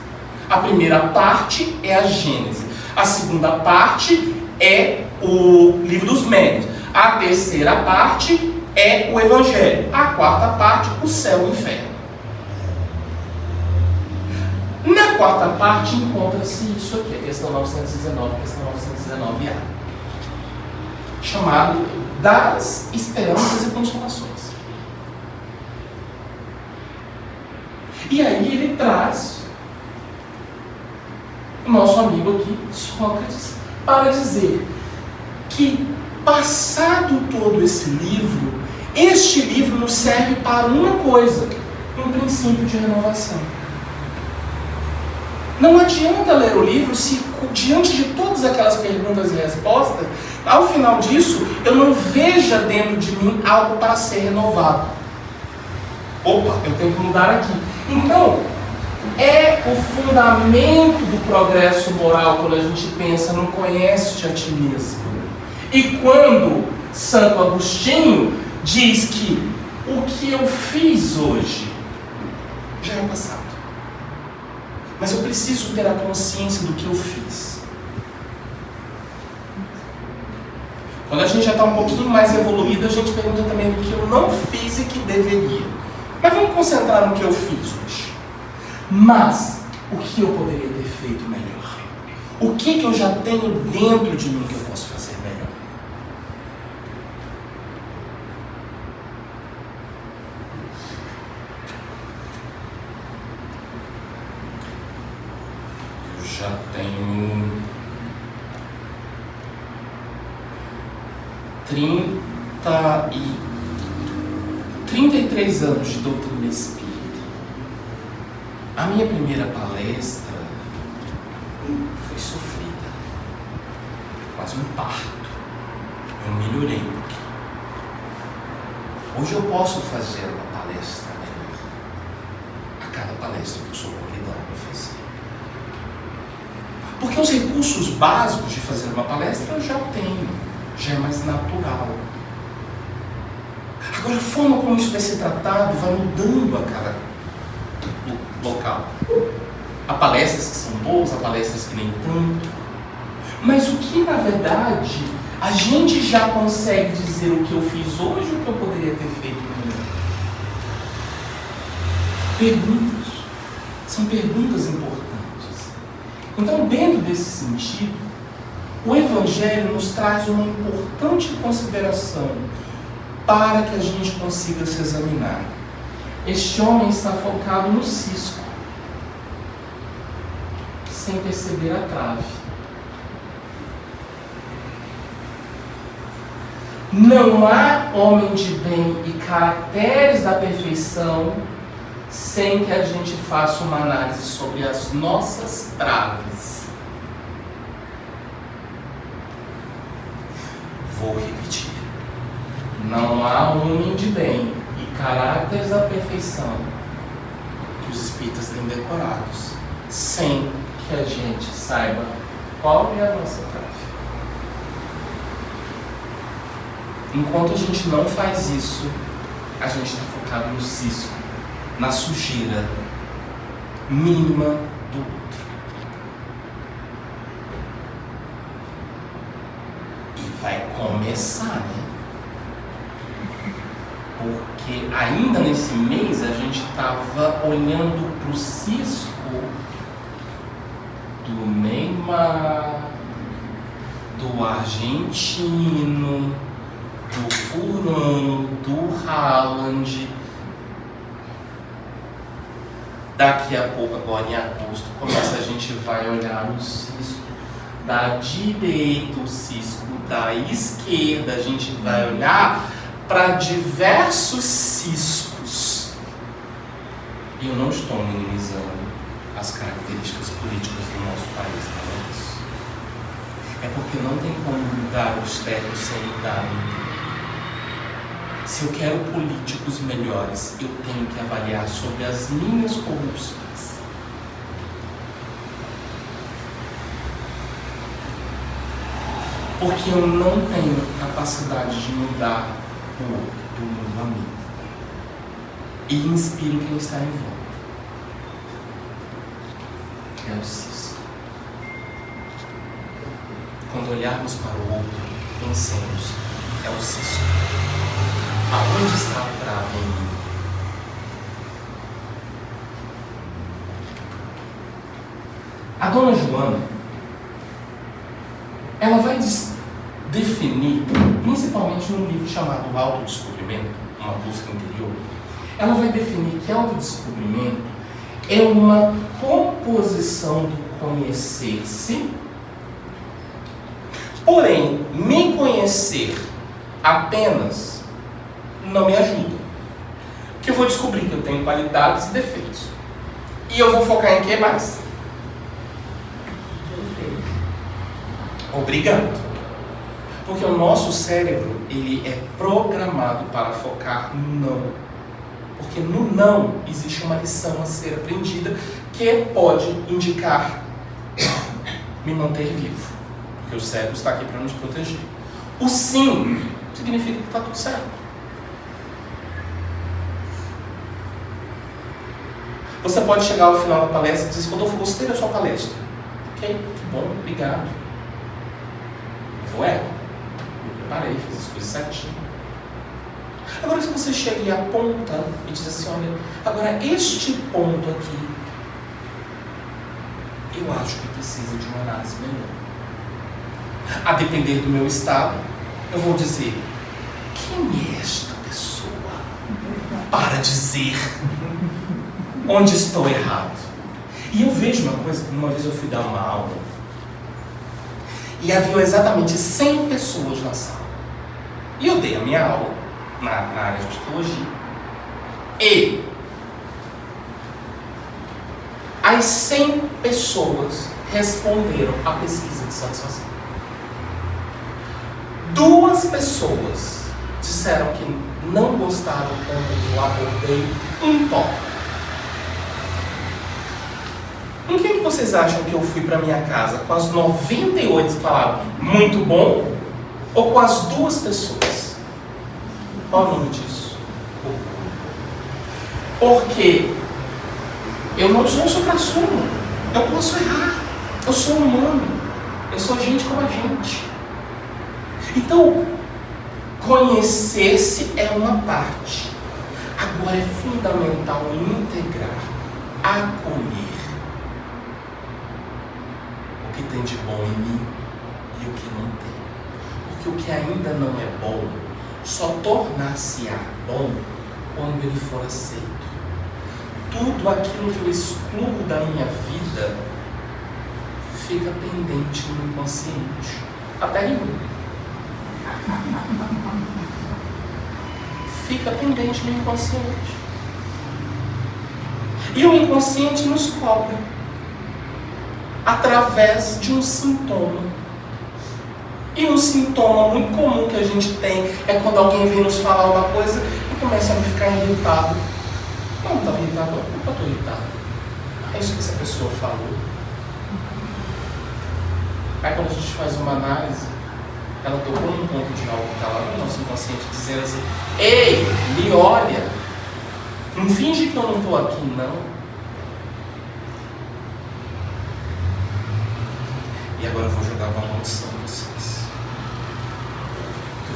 A primeira parte é a Gênese. A segunda parte é o Livro dos Médiuns. A terceira parte é o Evangelho. A quarta parte, o céu e o inferno. Na quarta parte encontra-se isso aqui, a questão 919, a questão 919A, chamado das esperanças e consolações. E aí ele traz o nosso amigo aqui, Sócrates, para dizer que, passado todo esse livro, este livro nos serve para uma coisa: um princípio de renovação. Não adianta ler o livro se, diante de todas aquelas perguntas e respostas, ao final disso, eu não veja dentro de mim algo para ser renovado. Opa, eu tenho que mudar aqui. Então, é o fundamento do progresso moral quando a gente pensa no conhece-te a ti mesmo. E quando Santo Agostinho diz que o que eu fiz hoje já é passado, mas eu preciso ter a consciência do que eu fiz. Quando a gente já está um pouquinho mais evoluído, a gente pergunta também do que eu não fiz e que deveria. Mas vamos concentrar no que eu fiz hoje. Mas o que eu poderia ter feito melhor? O que eu já tenho dentro de mim que eu posso fazer melhor? Eu já tenho 33 anos de doutrina espírita. A minha primeira palestra foi sofrida, quase um parto. Eu melhorei um pouquinho. Hoje eu posso fazer uma palestra melhor a cada palestra que eu sou convidado a fazer. Porque os recursos básicos de fazer uma palestra eu já tenho, já é mais natural. Agora, a forma como isso vai ser tratado vai mudando a cada local. Há palestras que são boas, há palestras que nem tanto. Mas o que, na verdade, a gente já consegue dizer o que eu fiz hoje e o que eu poderia ter feito melhor? Perguntas. São perguntas importantes. Então, dentro desse sentido, o Evangelho nos traz uma importante consideração para que a gente consiga se examinar. Este homem está focado no cisco, sem perceber a trave. Não há homem de bem e caracteres da perfeição sem que a gente faça uma análise sobre as nossas traves. Vou repetir. Não há homem de bem e caráteres da perfeição que os espíritas têm decorados, sem que a gente saiba qual é a nossa trave. Enquanto a gente não faz isso, a gente está focado no cisco, na sujeira mínima do outro. começar, né? Porque ainda nesse mês a gente estava olhando para o cisco do Neymar, do argentino, do fulano, do Haaland. Daqui a pouco, agora em agosto, a gente vai olhar o cisco da direita, o cisco da esquerda, a gente vai olhar para diversos ciscos. E eu não estou minimizando as características políticas do nosso país, não é isso. É porque não tem como mudar o externo sem mudar o interno. Se eu quero políticos melhores, eu tenho que avaliar sobre as minhas corrupções. Porque eu não tenho capacidade de mudar o outro, eu mudo a mim. E inspiro quem está em volta. É o cisco. Quando olharmos para o outro, pensemos, é o cisco. Aonde está a trava em mim? A dona Joana, ela vai definir, principalmente num livro chamado Autodescobrimento, uma busca interior, ela vai definir que autodescobrimento é uma composição do conhecer-se, porém, me conhecer apenas não me ajuda. Porque eu vou descobrir que eu tenho qualidades e defeitos. E eu vou focar em que mais? Obrigado. Porque o nosso cérebro, ele é programado para focar no não. Porque no não existe uma lição a ser aprendida que pode indicar me manter vivo. Porque o cérebro está aqui para nos proteger. O sim significa que está tudo certo. Você pode chegar ao final da palestra e dizer assim, Rodolfo, gostei da sua palestra. Ok, que bom, obrigado. Eu vou me preparei, fiz as coisas certinho. Agora se você chega e aponta e diz assim, olha, agora este ponto aqui, eu acho que precisa de uma análise melhor. A depender do meu estado, eu vou dizer, quem é esta pessoa para dizer onde estou errado? E eu vejo uma coisa, uma vez eu fui dar uma aula e havia exatamente 100 pessoas na sala. E eu dei a minha aula na área de psicologia. E as 100 pessoas responderam à pesquisa de satisfação. 2 pessoas disseram que não gostaram quando eu abordei um tópico. Com quem que vocês acham que eu fui para minha casa? Com as 98 que falaram muito bom? Ou com as 2 pessoas? Qual o nome disso? Porque eu não sou um supra-sumo. Eu posso errar. Eu sou humano. Eu sou gente como a gente. Então, conhecer-se é uma parte. Agora é fundamental integrar, acolher o que tem de bom em mim e o que não tem. Porque o que ainda não é bom só tornar-se-á bom quando ele for aceito. Tudo aquilo que eu excluo da minha vida fica pendente no inconsciente. Até em mim. Fica pendente no inconsciente. E o inconsciente nos cobra através de um sintoma. E um sintoma muito comum que a gente tem é quando alguém vem nos falar uma coisa e começa a me ficar irritado. Não estava irritado, por que eu estou irritado? É isso que essa pessoa falou. Aí quando a gente faz uma análise, ela tocou num ponto de algo que está lá no nosso inconsciente, dizendo assim, ei, me olha, não finge que eu não estou aqui, não. E agora eu vou jogar uma maldição em vocês.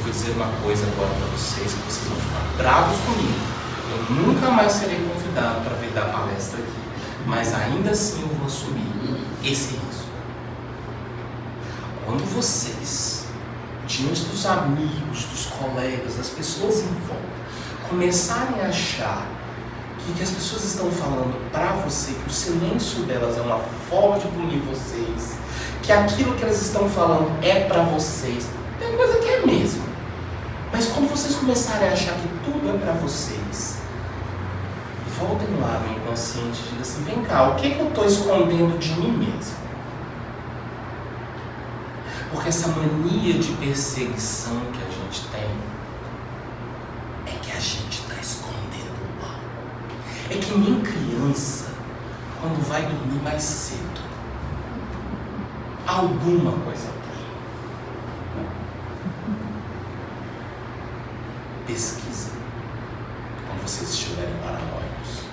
vou dizer uma coisa agora para vocês, que vocês vão ficar bravos comigo. Eu nunca mais serei convidado para vir dar palestra aqui. Mas ainda assim eu vou assumir esse risco. Quando vocês, diante dos amigos, dos colegas, das pessoas em volta, começarem a achar que as pessoas estão falando para você, que o silêncio delas é uma forma de punir vocês, que aquilo que elas estão falando é para vocês, tem coisa que é mesmo. Mas quando vocês começarem a achar que tudo é para vocês, voltem lá no inconsciente e digam assim, vem cá, o que eu estou escondendo de mim mesmo? Porque essa mania de perseguição que a gente tem é que a gente está escondendo algo. É que nem criança, quando vai dormir mais cedo, alguma coisa tem. Pesquisa quando vocês estiverem paranoicos.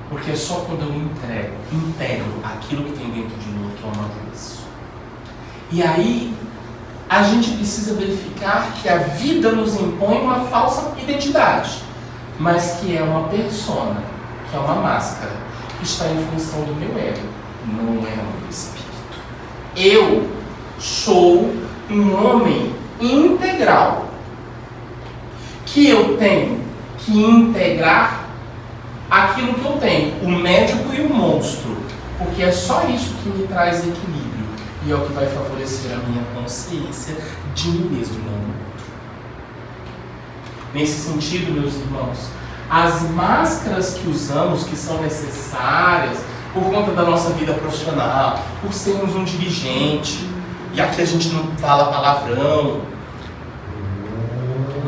Porque é só quando eu integro aquilo que tem dentro de mim que eu amadureço. E aí, a gente precisa verificar que a vida nos impõe uma falsa identidade, mas que é uma persona, que é uma máscara, que está em função do meu ego, não é o meu espírito. Eu sou um homem integral, que eu tenho que integrar aquilo que eu tenho, o médico e o monstro, porque é só isso que me traz equilíbrio e é o que vai favorecer a minha consciência de mim mesmo e não do outro. Nesse sentido, meus irmãos, as máscaras que usamos, que são necessárias por conta da nossa vida profissional, por sermos um dirigente, e aqui a gente não fala palavrão,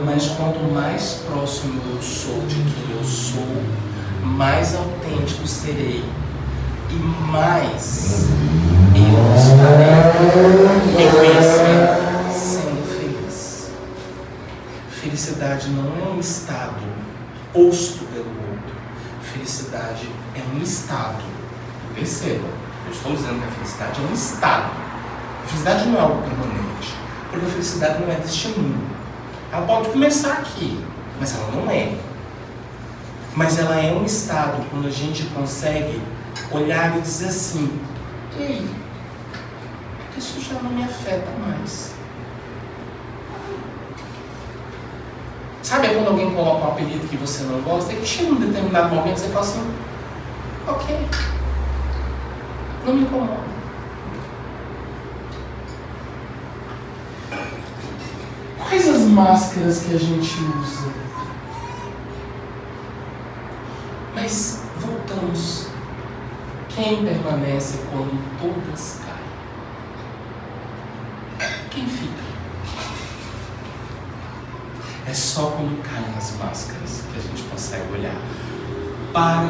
mas quanto mais próximo eu sou de quem eu sou, mais autêntico serei e mais eu estarei me conhecendo, sendo feliz. Felicidade não é um estado posto pelo outro. Felicidade é um estado. Perceba, eu estou dizendo que a felicidade é um estado. A felicidade não é algo permanente, porque a felicidade não é deste mundo. Ela pode começar aqui, mas ela não é. Mas ela é um estado quando a gente consegue olhar e dizer assim, ei, isso já não me afeta mais. Sabe quando alguém coloca um apelido que você não gosta, e que chega um determinado momento e você fala assim, ok, não me incomoda. Quais as máscaras que a gente usa? Mas voltamos. Quem permanece quando todas caem? Quem fica? É só quando caem as máscaras que a gente consegue olhar para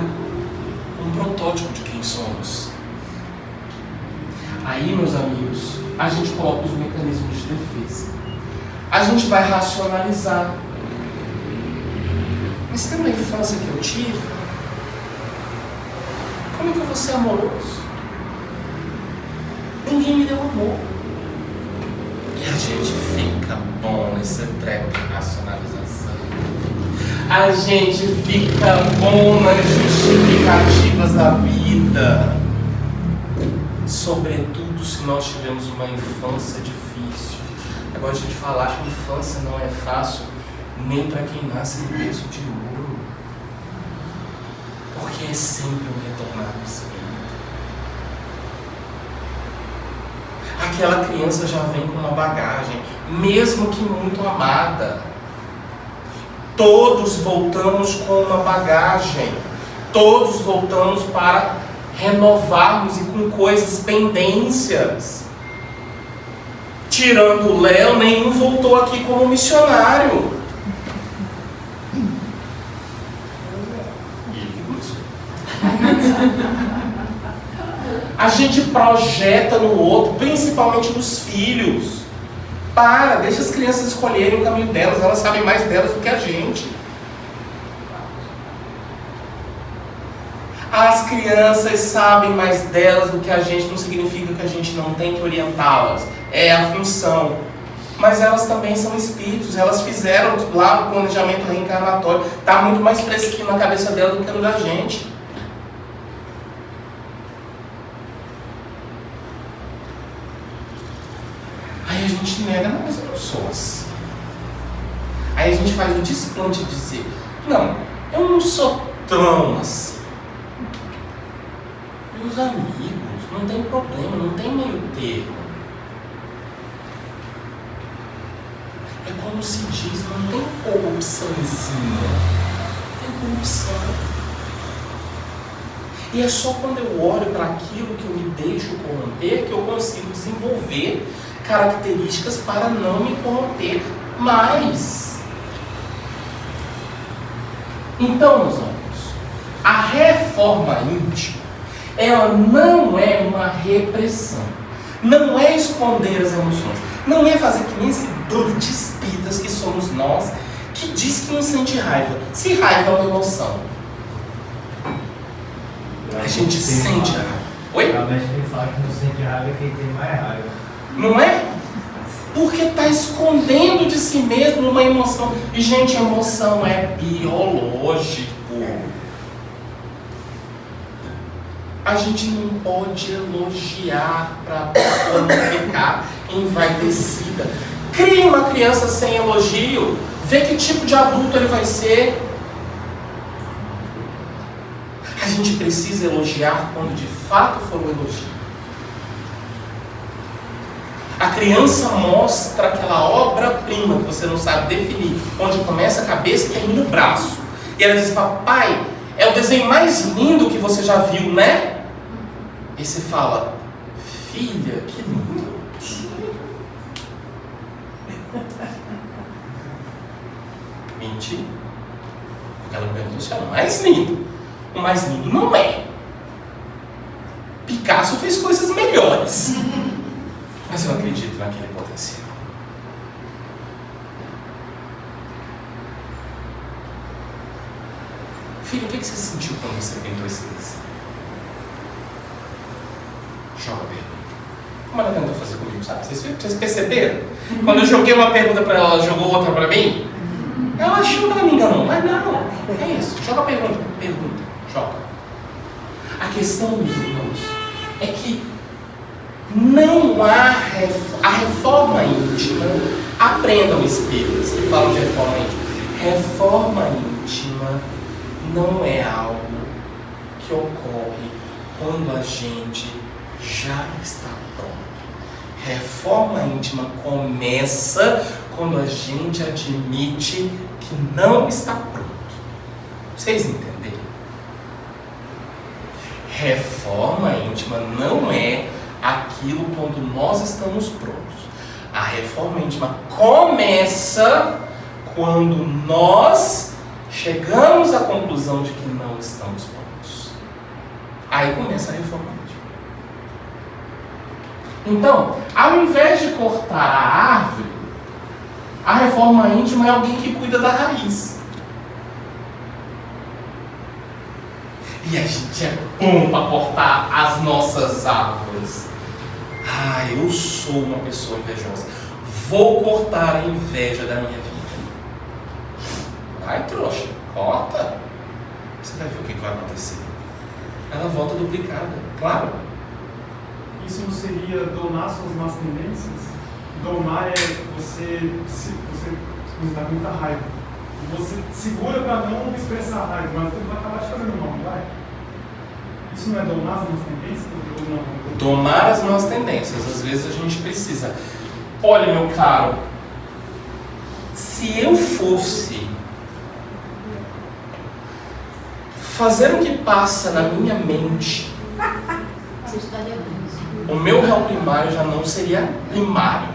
um protótipo de quem somos. Aí, meus amigos, a gente coloca os mecanismos de defesa. A gente vai racionalizar. Mas tem uma infância que eu tive, como é que eu vou ser amoroso? Ninguém me deu amor. E a gente fica bom nesse treco de racionalização. A gente fica bom nas justificativas da vida. Sobretudo se nós tivemos uma infância difícil. Agora a gente falar que infância não é fácil nem para quem nasce em berço de ouro. Porque é sempre um retornar do espírito. Aquela criança já vem com uma bagagem, mesmo que muito amada. Todos voltamos com uma bagagem. Todos voltamos para renovarmos e com coisas, pendências. Tirando o Léo, nenhum voltou aqui como missionário. A gente projeta no outro, principalmente nos filhos. Deixa as crianças escolherem o caminho delas, elas sabem mais delas do que a gente. As crianças sabem mais delas do que a gente, não significa que a gente não tem que orientá-las. é a função. Mas elas também são espíritos, elas fizeram lá o planejamento reencarnatório, está muito mais fresquinho na cabeça dela do que no da gente. Aí a gente nega, não, mas eu não sou assim. Aí a gente faz o desplante de dizer, não, eu não sou tão assim. Meus amigos, não tem problema, não tem meio termo. É como se diz, não tem corrupçãozinha. Tem corrupção. E é só quando eu olho para aquilo que eu me deixo corromper que eu consigo desenvolver características para não me corromper mais. Então, meus amigos, a reforma íntima, ela não é uma repressão, não é esconder as emoções, não é fazer que nem esse bando de espíritas que somos nós, que diz que não sente raiva. Se raiva é uma emoção, a gente sente raiva. Oi? Realmente quem fala que não sente raiva é quem tem mais raiva. Não é? Porque está escondendo de si mesmo uma emoção. E, gente, emoção é biológico. A gente não pode elogiar para a pessoa não ficar envaidecida. Crie uma criança sem elogio. Vê que tipo de adulto ele vai ser. A gente precisa elogiar quando de fato for um elogio. A criança mostra aquela obra-prima que você não sabe definir, onde começa a cabeça e termina o braço. E ela diz, papai, é o desenho mais lindo que você já viu, né? E você fala, filha, que lindo. Mentira. Porque ela perguntou se é o mais lindo. O mais lindo não é. Picasso fez coisas melhores. Mas eu acredito naquele potencial. Filho, o que você sentiu quando você pintou esse desenho? Joga a pergunta. Como ela tentou fazer comigo, sabe? Vocês perceberam? Quando eu joguei uma pergunta para ela, ela jogou outra para mim? Ela achou que ela me enganou, mas não. É isso. Joga a pergunta. Joga. A questão, meus irmãos, é que não há a reforma íntima. Aprendam, espíritas que falam de reforma íntima. Reforma íntima não é algo que ocorre quando a gente já está pronto. Reforma íntima começa quando a gente admite que não está pronto. Vocês entenderam? Reforma íntima não é aquilo quando nós estamos prontos. A reforma íntima começa quando nós chegamos à conclusão de que não estamos prontos. Aí começa a reforma íntima. Então, ao invés de cortar a árvore, a reforma íntima é alguém que cuida da raiz. E a gente é bom para cortar as nossas árvores. Eu sou uma pessoa invejosa. Vou cortar a inveja da minha vida. Vai, trouxa, corta. Você vai ver o que vai acontecer. Ela volta duplicada, claro. Isso não seria domar suas más tendências? Domar é você está com muita raiva. Você segura para não expressar a raiva, mas você vai acabar te fazendo mal, não vai? Isso não é domar as más tendências? Ou não? Domar as más tendências. Às vezes a gente precisa. Olha, meu caro, se eu fosse fazer o que passa na minha mente, o meu réu primário já não seria primário.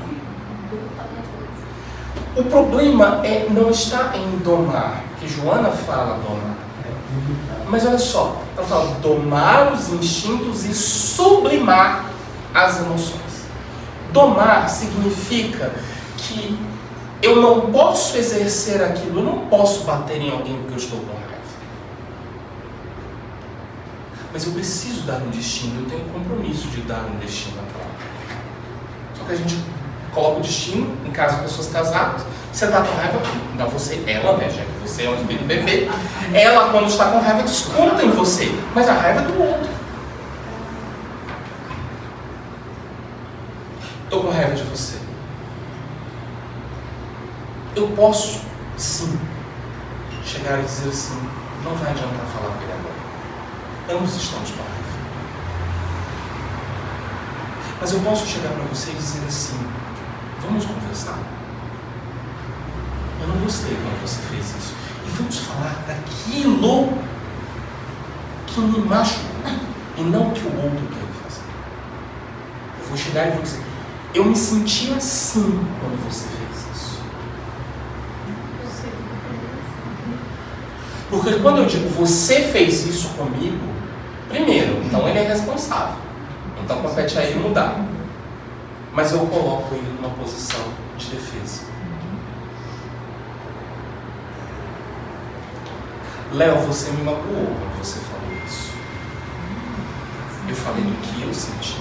O problema não está em domar, que Joana fala domar. Mas olha só, ela fala domar os instintos e sublimar as emoções. Domar significa que eu não posso exercer aquilo, eu não posso bater em alguém porque eu estou com raiva. Mas eu preciso dar um destino, eu tenho um compromisso de dar um destino àquela raiva. Só porque a gente coloca o destino, em caso de pessoas casadas. Você está com raiva? Não, ela, né, já que você é um espírito perfeito. Ela, quando está com raiva, desconta em você, mas a raiva é do outro. Estou com raiva de você. Eu posso, sim, chegar e dizer assim, não vai adiantar falar com ele agora. Ambos estamos com raiva. Mas eu posso chegar para você e dizer assim, vamos conversar. Eu não gostei quando você fez isso. E vamos falar daquilo que me machucou e não o que o outro tem que fazer. Eu vou chegar e vou dizer, eu me senti assim quando você fez isso. Porque quando eu digo, você fez isso comigo, primeiro, então ele é responsável. Então compete a ele mudar. Mas eu coloco ele numa posição de defesa. Léo, você me magoou quando você falou isso. Eu falei do que eu senti.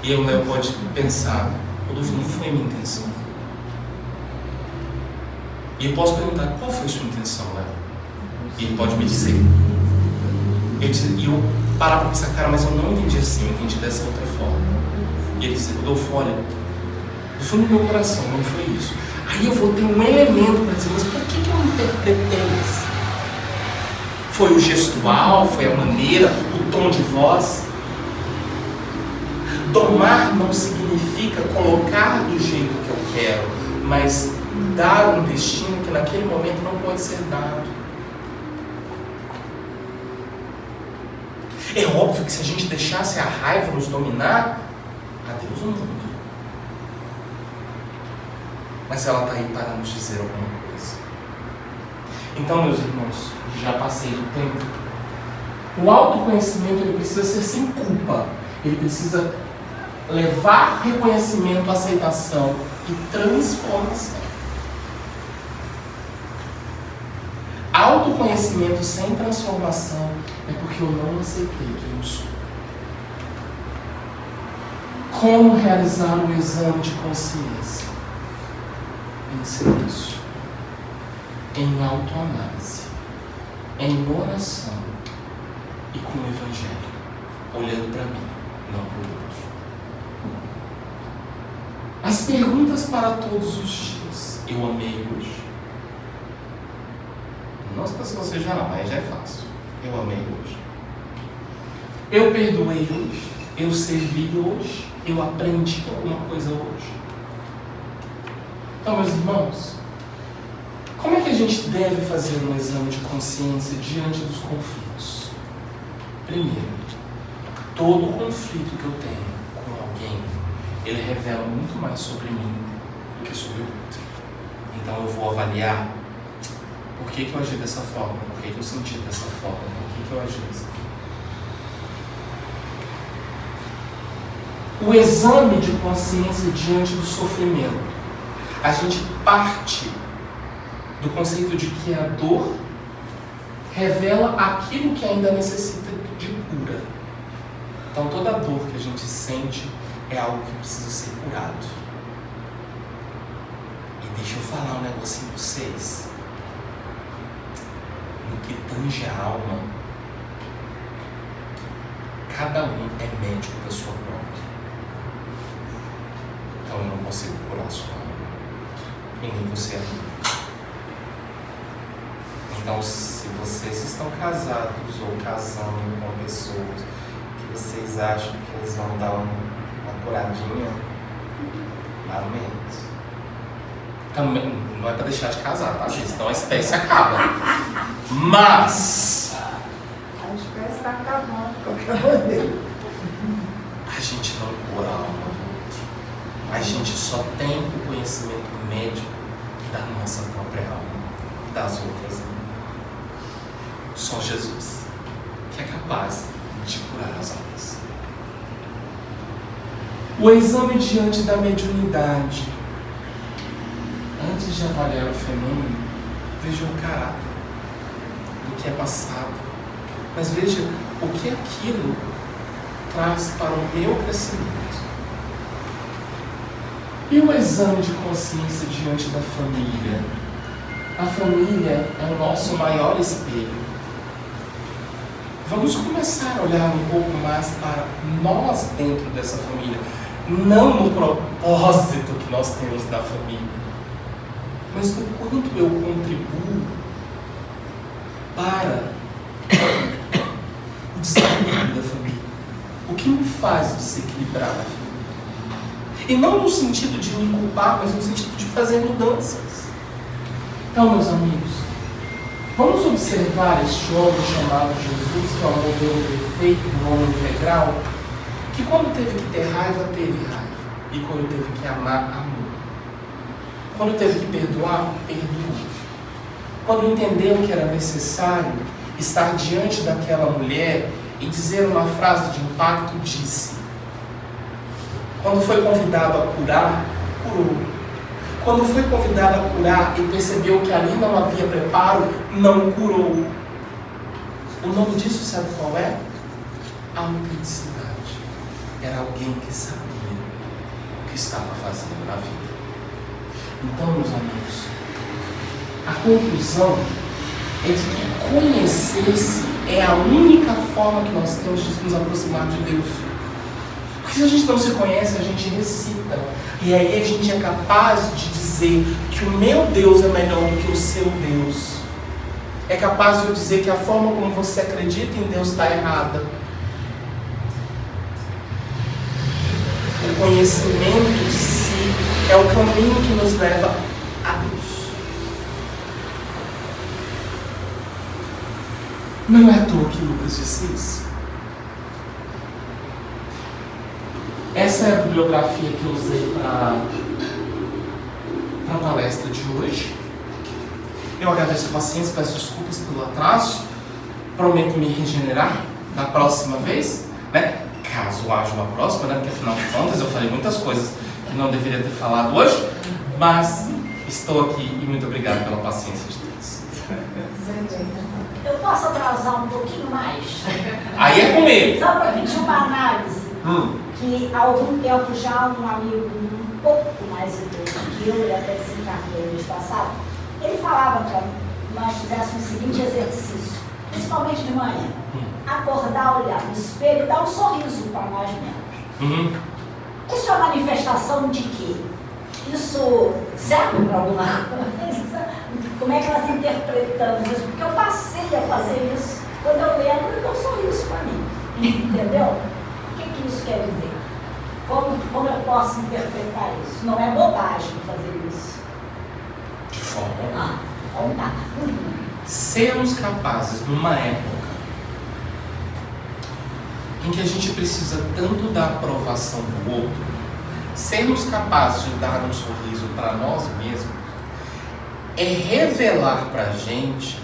E o Léo pode pensar, Rodolfo, não foi a minha intenção. E eu posso perguntar, qual foi a sua intenção, Léo? E ele pode me dizer. E eu parar para pensar, cara, mas eu não entendi assim, eu entendi dessa outra forma. E ele diz, Rodolfo, olha, foi no meu coração, não foi isso. Aí eu vou ter um elemento para dizer, mas por que eu interpretei isso? Foi o gestual, foi a maneira, o tom de voz. Domar não significa colocar do jeito que eu quero, mas dar um destino que naquele momento não pode ser dado. É óbvio que se a gente deixasse a raiva nos dominar, adeus o mundo. Mas ela está aí para nos dizer alguma coisa. Então, meus irmãos, já passei do tempo. O autoconhecimento ele precisa ser sem culpa. Ele precisa levar reconhecimento, aceitação e transformação. Autoconhecimento sem transformação é porque eu não aceitei quem eu sou. Como realizar um exame de consciência? Em silêncio, em autoanálise, em oração e com o Evangelho, olhando para mim, não para o outro. As perguntas para todos os dias. Eu amei hoje. Nossa, se você já ama, aí já é fácil. Eu amei hoje. Eu perdoei hoje. Eu servi hoje. Eu aprendi alguma coisa hoje. Então, meus irmãos, como é que a gente deve fazer um exame de consciência diante dos conflitos? Primeiro, todo conflito que eu tenho com alguém, ele revela muito mais sobre mim do que sobre o outro. Então eu vou avaliar por que eu agi dessa forma, por que eu senti dessa forma, por que eu agi dessa forma. O exame de consciência diante do sofrimento. A gente parte do conceito de que a dor revela aquilo que ainda necessita de cura. Então toda dor que a gente sente é algo que precisa ser curado. E deixa eu falar um negocinho para vocês. No que tange a alma, cada um é médico da sua própria. Então eu não consigo curar a sua alma. E nem você é. Então, se vocês estão casados ou casando com pessoas que vocês acham que eles vão dar uma curadinha, lamento. Também não é para deixar de casar, tá? Senão a espécie acaba. Mas A espécie está acabando de qualquer maneira. a gente não cura a alma do outro. A gente só tem o conhecimento médico da nossa própria alma, das outras não. Só Jesus, que é capaz de curar as almas. O exame diante da mediunidade. Antes de avaliar o fenômeno, veja o caráter do que é passado. Mas veja o que aquilo traz para o meu crescimento. E o exame de consciência diante da família? A família é o nosso maior espelho. Vamos começar a olhar um pouco mais para nós dentro dessa família. Não no propósito que nós temos da família, mas no quanto eu contribuo para o desequilíbrio da família. O que me faz desequilibrar a família? E não no sentido de me culpar, mas no sentido de fazer mudanças. Então, meus amigos, vamos observar este homem chamado Jesus, que é o modelo perfeito do homem integral, que quando teve que ter raiva, teve raiva. E quando teve que amar, amou. Quando teve que perdoar, perdoou. Quando entendeu que era necessário estar diante daquela mulher e dizer uma frase de impacto, disse. Quando foi convidado a curar, curou. Quando foi convidado a curar e percebeu que ali não havia preparo, não curou. O nome disso sabe qual é? Autenticidade. Era alguém que sabia o que estava fazendo na vida. Então, meus amigos, a conclusão é de que conhecer-se é a única forma que nós temos de nos aproximar de Deus. Porque se a gente não se conhece, a gente recita. E aí a gente é capaz de dizer que o meu Deus é melhor do que o seu Deus. É capaz de eu dizer que a forma como você acredita em Deus está errada. O conhecimento de si é o caminho que nos leva a Deus. Não é à toa que Lucas disse isso. Essa é a bibliografia que eu usei para a palestra de hoje. Eu agradeço a paciência, peço desculpas pelo atraso. Prometo me regenerar da próxima vez, né? Caso haja uma próxima, né? Porque afinal de contas eu falei muitas coisas que não deveria ter falado hoje, mas estou aqui e muito obrigado pela paciência de todos. Eu posso atrasar um pouquinho mais? Aí é comigo. Só para pedir uma análise. Que há algum tempo já um amigo um pouco mais idoso que eu, ele até desencarnou no mês passado, ele falava para nós fizéssemos o seguinte exercício, principalmente de manhã: acordar, olhar no espelho e dar um sorriso para nós mesmos. Isso é manifestação de quê? Isso serve para alguma coisa? Como é que nós interpretamos isso? Porque eu passei a fazer isso. Quando eu lembro, eu dou um sorriso para mim. Entendeu? O que isso quer dizer? Como eu posso interpretar isso? Não é bobagem fazer isso. De forma Então tá. Sermos capazes, numa época em que a gente precisa tanto da aprovação do outro, sermos capazes de dar um sorriso para nós mesmos, é revelar para a gente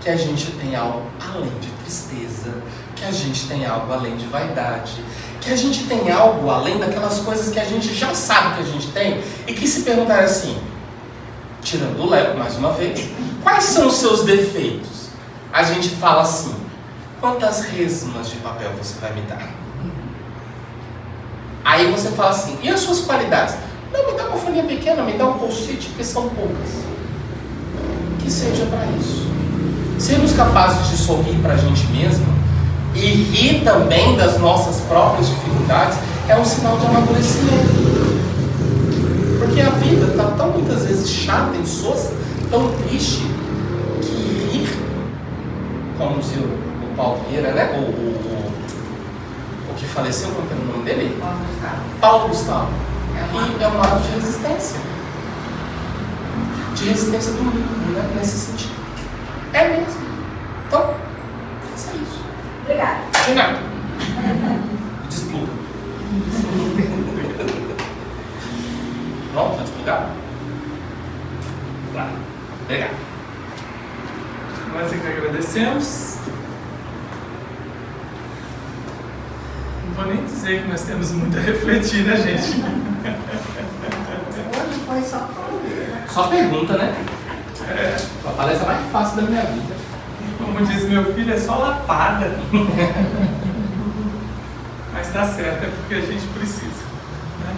que a gente tem algo além de tristeza, que a gente tem algo além de vaidade, que a gente tem algo além daquelas coisas que a gente já sabe que a gente tem e que se perguntar assim, tirando o Léo mais uma vez, quais são os seus defeitos? A gente fala assim, quantas resmas de papel você vai me dar? Aí você fala assim, e as suas qualidades? Não, me dá uma folhinha pequena, me dá um post-it, porque são poucas. Que seja para isso. Sermos capazes de sorrir para a gente mesmo e rir também das nossas próprias dificuldades é um sinal de amadurecimento. Porque a vida está tão muitas vezes chata, insossa, tão triste, que rir, como dizia o Paulo Vieira, né? O que faleceu, como é o nome dele? Paulo Gustavo. E é um ato de resistência. De resistência do mundo, né? Nesse sentido. É mesmo. Então, faça isso. Obrigada. De nada. Despluga. Pronto, tá desplugado? Claro. Obrigado. Nós é que agradecemos. Não vou nem dizer que nós temos muito a refletir, né, gente? Hoje foi só pergunta. Só pergunta, né? A palestra mais fácil da minha vida. Como diz meu filho, é só lapada. Mas tá certo, é porque a gente precisa. Né?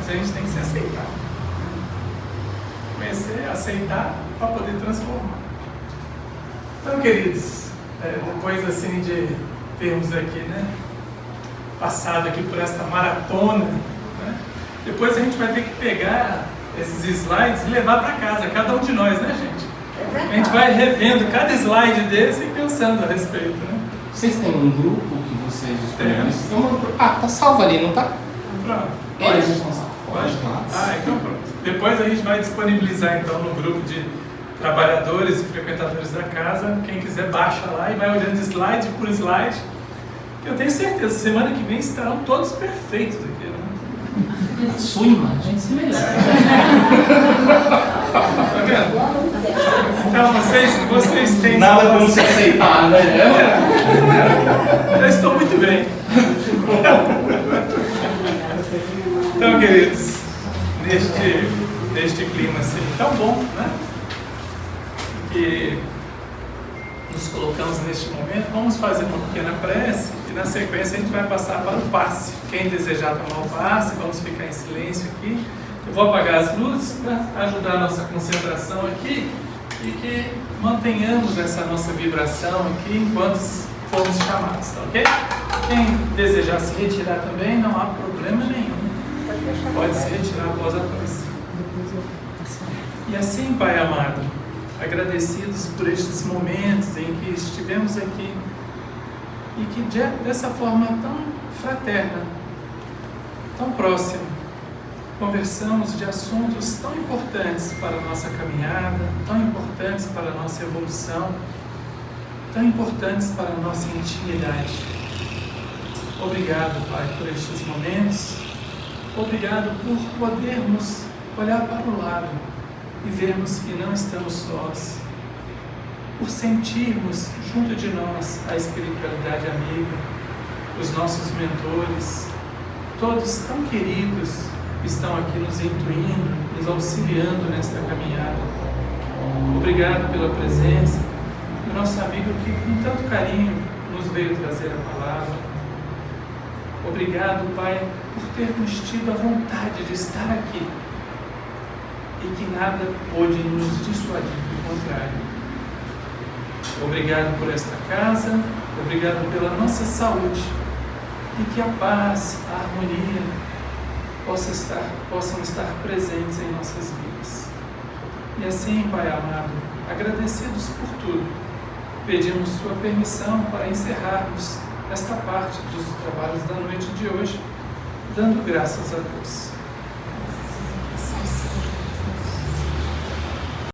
mas a gente tem que se aceitar. Conhecer, aceitar, para poder transformar. Então, queridos, depois assim de termos aqui, né, passado aqui por esta maratona, né, depois a gente vai ter que pegar esses slides e levar para casa, cada um de nós, né, gente? A gente vai revendo cada slide desse e pensando a respeito, né? Vocês têm um grupo que vocês disponibilizam? Tá salvo ali, não tá? Pronto. Ele é responsável. Pode? Então pronto. Depois a gente vai disponibilizar então no grupo de trabalhadores e frequentadores da casa. Quem quiser baixa lá e vai olhando slide por slide. Eu tenho certeza, semana que vem estarão todos perfeitos aqui, né? A sua imagem se melhora. Tá vendo? Então vocês têm... Nada como se aceitar, né? Eu estou muito bem. Então, queridos, neste clima assim tão bom, né? Que nos colocamos neste momento, vamos fazer uma pequena prece e na sequência a gente vai passar para o passe. Quem desejar tomar o passe, vamos ficar em silêncio aqui. Eu vou apagar as luzes para ajudar a nossa concentração aqui e que mantenhamos essa nossa vibração aqui enquanto formos chamados, tá ok? Quem desejar se retirar também, não há problema nenhum. Pode se retirar após a prece. E assim, Pai amado, agradecidos por estes momentos em que estivemos aqui e que dessa forma tão fraterna, tão próxima, conversamos de assuntos tão importantes para a nossa caminhada, tão importantes para a nossa evolução, tão importantes para a nossa intimidade. Obrigado, Pai, por estes momentos. Obrigado por podermos olhar para o lado e vermos que não estamos sós. Por sentirmos junto de nós a espiritualidade amiga, os nossos mentores, todos tão queridos que estão aqui nos intuindo, nos auxiliando nesta caminhada. Obrigado pela presença do nosso amigo que com tanto carinho nos veio trazer a palavra. Obrigado, Pai, por termos tido a vontade de estar aqui e que nada pôde nos dissuadir, do contrário. Obrigado por esta casa, obrigado pela nossa saúde e que a paz, a harmonia possam estar presentes em nossas vidas. E assim, Pai amado, agradecidos por tudo, pedimos Sua permissão para encerrarmos esta parte dos trabalhos da noite de hoje, dando graças a Deus.